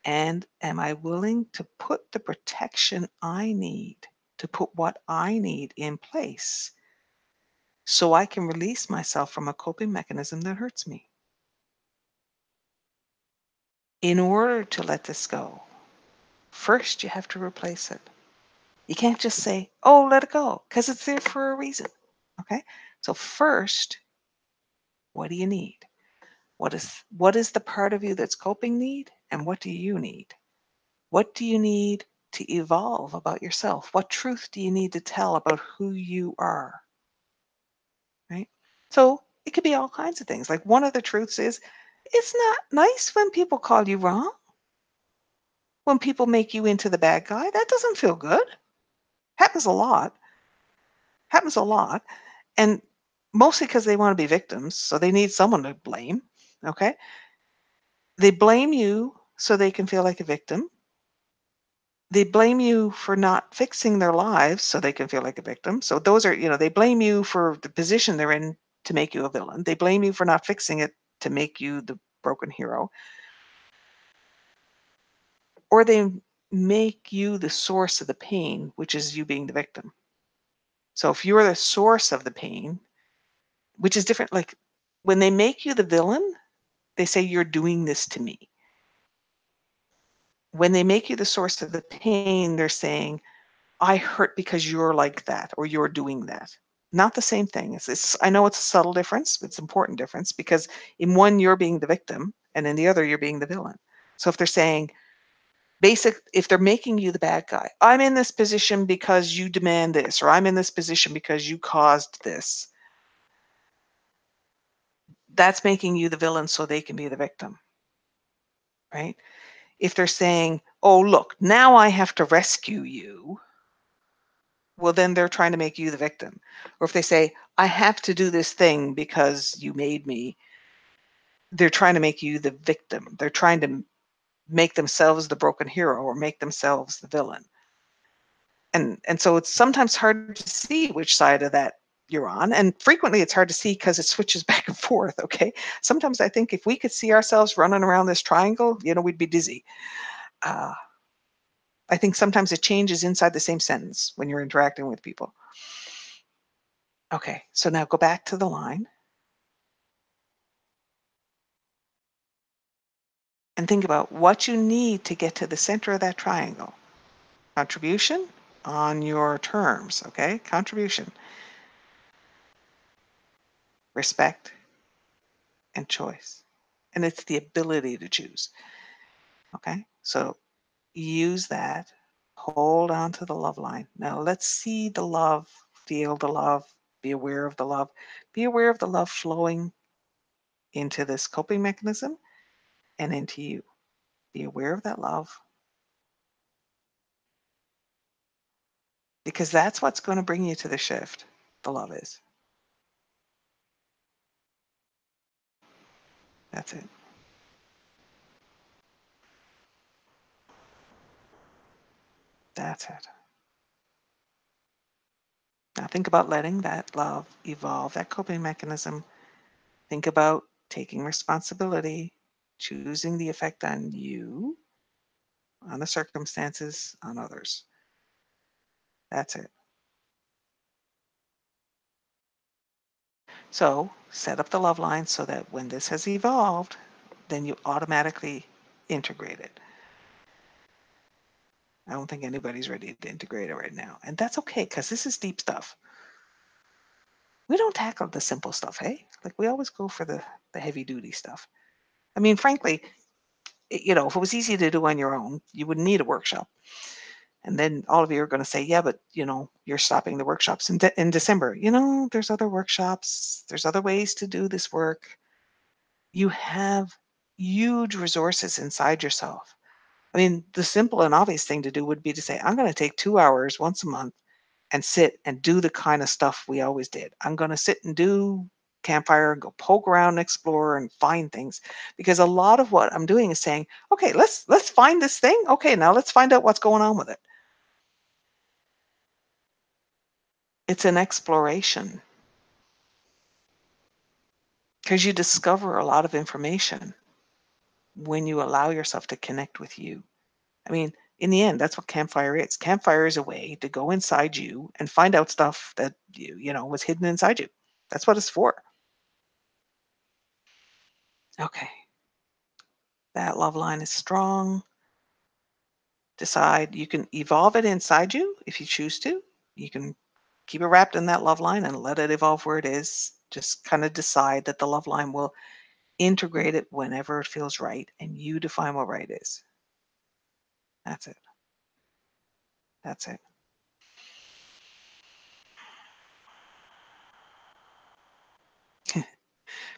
And am I willing to put the protection I need, to put what I need in place so I can release myself from a coping mechanism that hurts me? In order to let this go, first you have to replace it. You can't just say, oh, let it go, because it's there for a reason. Okay? So first, what do you need? What is the part of you that's coping need, and what do you need? What do you need to evolve about yourself? What truth do you need to tell about who you are? Right? So it could be all kinds of things. Like one of the truths is, it's not nice when people call you wrong. When people make you into the bad guy, that doesn't feel good. Happens a lot. Happens a lot. And mostly because they want to be victims, so they need someone to blame. Okay? They blame you so they can feel like a victim. They blame you for not fixing their lives so they can feel like a victim. So those are, you know, they blame you for the position they're in to make you a villain. They blame you for not fixing it to make you the broken hero. Or they make you the source of the pain, which is you being the victim. So if you're the source of the pain, which is different, like when they make you the villain, they say you're doing this to me. When they make you the source of the pain, they're saying, I hurt because you're like that or you're doing that. Not the same thing. I know it's a subtle difference, but it's an important difference because in one, you're being the victim and in the other, you're being the villain. So if they're saying, if they're making you the bad guy, I'm in this position because you demand this, or I'm in this position because you caused this, that's making you the villain so they can be the victim, right? If they're saying, oh, look, now I have to rescue you, well, then they're trying to make you the victim. Or if they say, I have to do this thing because you made me, they're trying to make you the victim. They're trying to make themselves the broken hero or make themselves the villain. And so it's sometimes hard to see which side of that you're on. And frequently it's hard to see because it switches back and forth, okay? Sometimes I think if we could see ourselves running around this triangle, you know, we'd be dizzy. I think sometimes it changes inside the same sentence when you're interacting with people. Okay, so now go back to the line and think about what you need to get to the center of that triangle. Contribution on your terms, okay? Contribution, respect, and choice. And it's the ability to choose, okay? So use that, hold on to the love line. Now let's see the love, feel the love, be aware of the love. Be aware of the love flowing into this coping mechanism and into you. Be aware of that love. Because that's what's going to bring you to the shift. The love is. That's it. That's it. Now think about letting that love evolve, that coping mechanism. Think about taking responsibility, choosing the effect on you, on the circumstances, on others. That's it. So set up the love line so that when this has evolved, then you automatically integrate it. I don't think anybody's ready to integrate it right now. And that's okay, because this is deep stuff. We don't tackle the simple stuff, hey? Like we always go for the heavy duty stuff. I mean, frankly, you know, if it was easy to do on your own, you wouldn't need a workshop. And then all of you are going to say, yeah, but you know, you're stopping the workshops in December. You know, there's other workshops. There's other ways to do this work. You have huge resources inside yourself. I mean, the simple and obvious thing to do would be to say, I'm going to take 2 hours once a month and sit and do the kind of stuff we always did. I'm going to sit and do campfire and go poke around and explore and find things, because a lot of what I'm doing is saying, okay, let's find this thing. Okay, now let's find out what's going on with it. It's an exploration, because you discover a lot of information when you allow yourself to connect with you. I mean, in the end, that's what campfire is. Campfire is a way to go inside you and find out stuff that you know was hidden inside you. That's what it's for. Okay, that love line is strong. Decide, you can evolve it inside you if you choose to. You can keep it wrapped in that love line and let it evolve where it is. Just kind of decide that the love line will integrate it whenever it feels right, and you define what right is. That's it. That's it.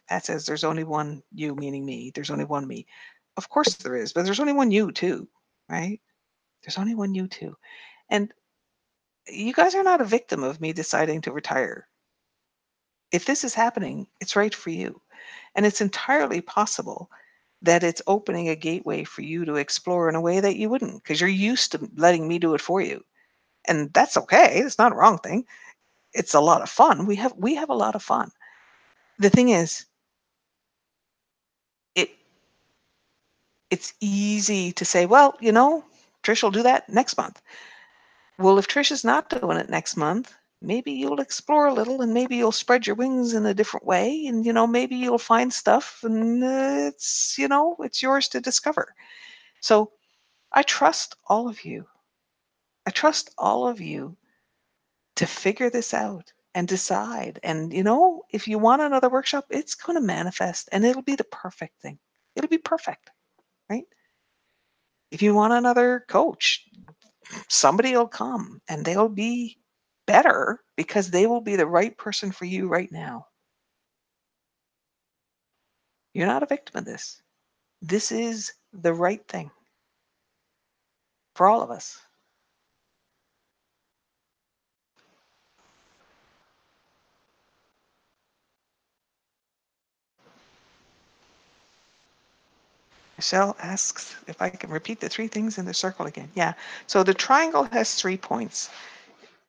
Pat says there's only one you, meaning me. There's only one me. Of course there is, but there's only one you too, right? There's only one you too. And you guys are not a victim of me deciding to retire. If this is happening, it's right for you. And it's entirely possible that it's opening a gateway for you to explore in a way that you wouldn't, because you're used to letting me do it for you. And that's okay. It's not a wrong thing. It's a lot of fun. We have a lot of fun. The thing is, it's easy to say, well, you know, Trish will do that next month. Well, if Trish is not doing it next month, maybe you'll explore a little, and maybe you'll spread your wings in a different way, and you know, maybe you'll find stuff, and it's, you know, it's yours to discover. So I trust all of you. I trust all of you to figure this out and decide. And you know, if you want another workshop, it's going to manifest, and it'll be the perfect thing. It'll be perfect, right? If you want another coach, somebody will come and they'll be better because they will be the right person for you right now. You're not a victim of this. This is the right thing for all of us. Michelle asks if I can repeat the 3 things in the circle again. Yeah. So the triangle has 3 points,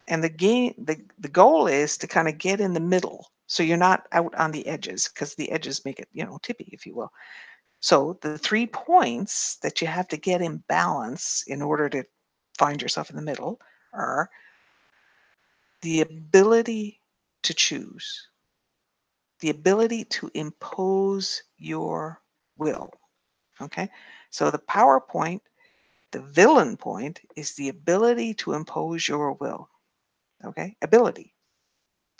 and the goal is to kind of get in the middle, so you're not out on the edges, because the edges make it, you know, tippy, if you will. So the 3 points that you have to get in balance in order to find yourself in the middle are the ability to choose, the ability to impose your will. Okay. So the power point, the villain point, is the ability to impose your will. Okay. Ability,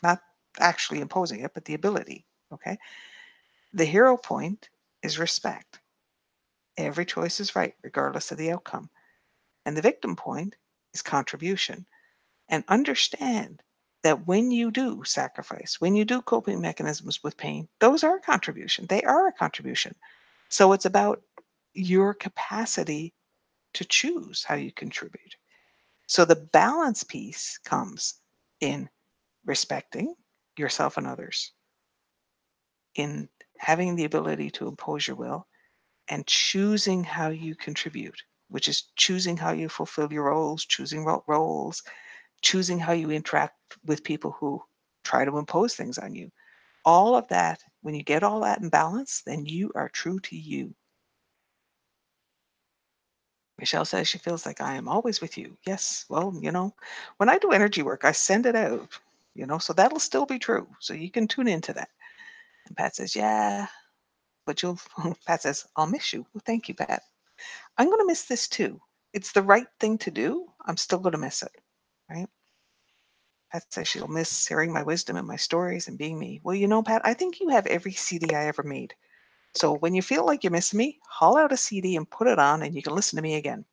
not actually imposing it, but the ability. Okay. The hero point is respect. Every choice is right, regardless of the outcome. And the victim point is contribution. And understand that when you do sacrifice, when you do coping mechanisms with pain, those are a contribution. They are a contribution. So it's about your capacity to choose how you contribute. So the balance piece comes in respecting yourself and others, in having the ability to impose your will, and choosing how you contribute, which is choosing how you fulfill your roles, choosing roles, choosing how you interact with people who try to impose things on you. All of that, when you get all that in balance, then you are true to you. Michelle says she feels like I am always with you. Yes, well, you know, when I do energy work, I send it out, you know, so that'll still be true. So you can tune into that. And Pat says, yeah, but you'll, Pat says, I'll miss you. Well, thank you, Pat. I'm going to miss this too. It's the right thing to do. I'm still going to miss it, right? Pat says she'll miss hearing my wisdom and my stories and being me. Well, you know, Pat, I think you have every CD I ever made. So when you feel like you're missing me, haul out a CD and put it on and you can listen to me again.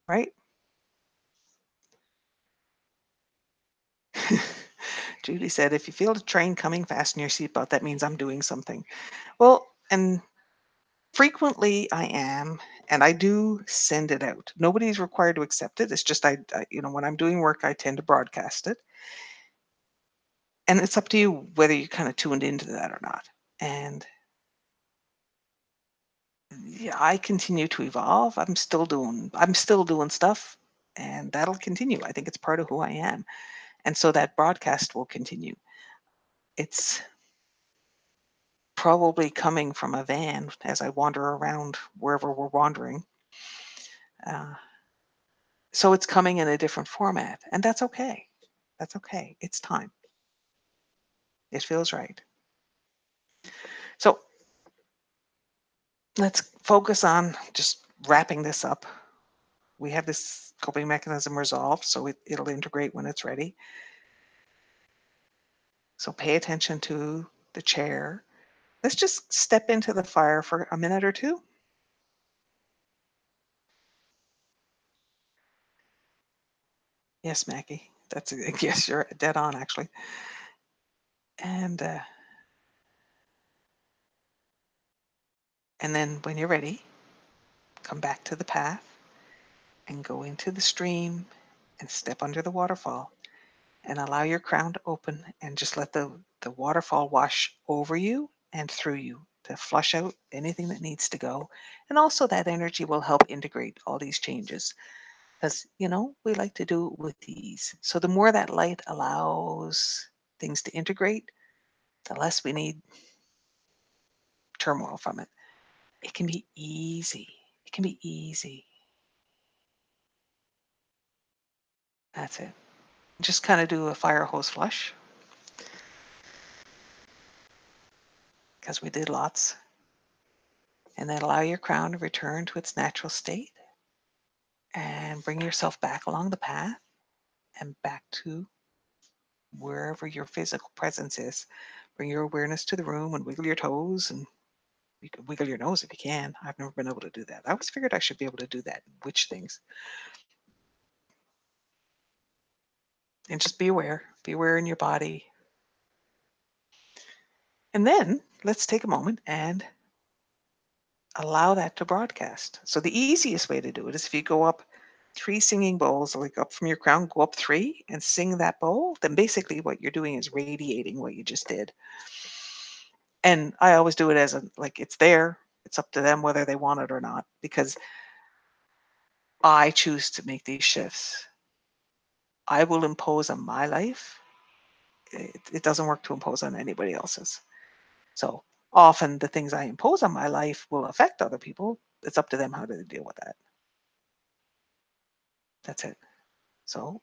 Right? Judy said, if you feel the train coming, fasten your seatbelt. That means I'm doing something. Well, and frequently I am, and I do send it out. Nobody's required to accept it. It's just when I'm doing work, I tend to broadcast it. And it's up to you whether you kind of tuned into that or not. And yeah, I continue to evolve. I'm still doing stuff, and that'll continue. I think it's part of who I am. And so that broadcast will continue. It's probably coming from a van as I wander around wherever we're wandering. So it's coming in a different format, and that's okay. That's okay. It's time. It feels right. So let's focus on just wrapping this up. We have this coping mechanism resolved, so it'll integrate when it's ready. So pay attention to the chair. Let's just step into the fire for a minute or two. Yes, Maggie. Yes, you're dead on, actually. And then when you're ready, come back to the path and go into the stream and step under the waterfall and allow your crown to open and just let the waterfall wash over you and through you to flush out anything that needs to go. And also that energy will help integrate all these changes because, we like to do it with ease. So the more that light allows things to integrate, the less we need turmoil from it. It can be easy. It can be easy. That's it. Just kind of do a fire hose flush because we did lots. And then allow your crown to return to its natural state and bring yourself back along the path and back to wherever your physical presence is. Bring your awareness to the room and wiggle your toes, and you can wiggle your nose if you can. I've never been able to do that. I always figured I should be able to do that. Which things? And just be aware. Be aware in your body. And then let's take a moment and allow that to broadcast. So the easiest way to do it is if you go up 3 singing bowls, like up from your crown, go up 3 and sing that bowl, then basically what you're doing is radiating what you just did. And I always do it as it's there. It's up to them whether they want it or not, because I choose to make these shifts. I will impose on my life. It doesn't work to impose on anybody else's. So often the things I impose on my life will affect other people. It's up to them how to deal with that. That's it. So,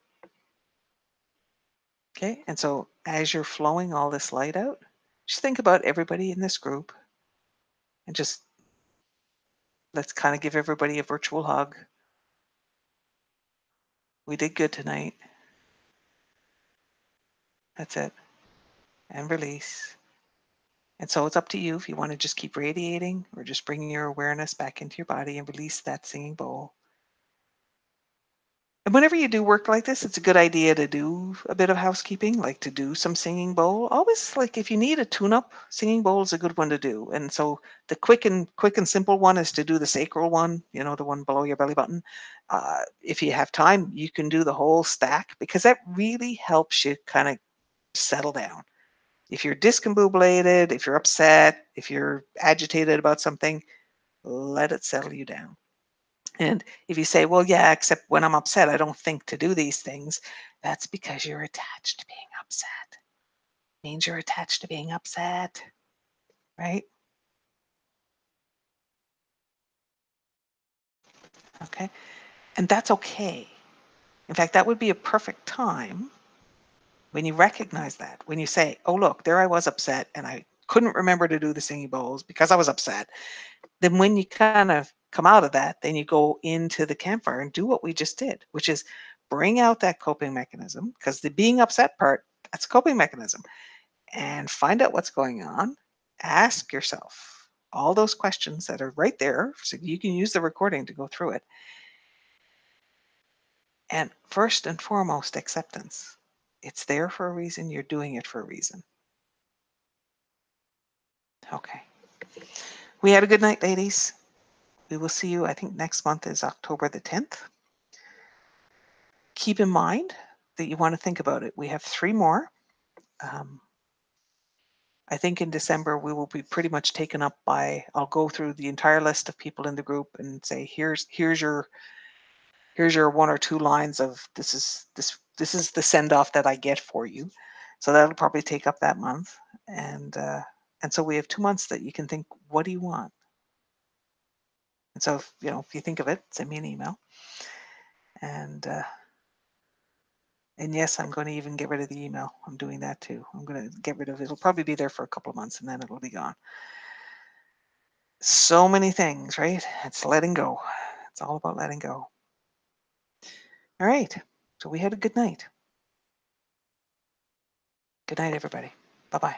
okay. And so as you're flowing all this light out, just think about everybody in this group and just let's kind of give everybody a virtual hug. We did good tonight. That's it. And release. And so it's up to you if you want to just keep radiating or just bringing your awareness back into your body and release that singing bowl. And whenever you do work like this, it's a good idea to do a bit of housekeeping, like to do some singing bowl. Always, like, if you need a tune-up, singing bowl is a good one to do. And so the quick and simple one is to do the sacral one, the one below your belly button. If you have time, you can do the whole stack because that really helps you kind of settle down. If you're discombobulated, if you're upset, if you're agitated about something, let it settle you down. And if you say, well, yeah, except when I'm upset, I don't think to do these things, that's because you're attached to being upset. It means you're attached to being upset, right? Okay. And that's okay. In fact, that would be a perfect time when you recognize that, when you say, oh, look, there I was upset and I couldn't remember to do the singing bowls because I was upset. Then when you kind of come out of that, then you go into the campfire and do what we just did, which is bring out that coping mechanism, because the being upset part, that's a coping mechanism, and find out what's going on. Ask yourself all those questions that are right there, so you can use the recording to go through it. And first and foremost, acceptance. It's there for a reason. You're doing it for a reason. Okay. We had a good night, ladies. We will see you, I think next month is October the 10th. Keep in mind that you want to think about it. We have 3 more. I think in December we will be pretty much taken up by, I'll go through the entire list of people in the group and say, here's your 1 or 2 lines of this is the send off that I get for you. So that'll probably take up that month. And so we have 2 months that you can think, what do you want? And so, if you think of it, send me an email. And yes, I'm going to even get rid of the email. I'm doing that too. I'm going to get rid of it. It'll probably be there for a couple of months and then it'll be gone. So many things, right? It's letting go. It's all about letting go. All right. So we had a good night. Good night, everybody. Bye-bye.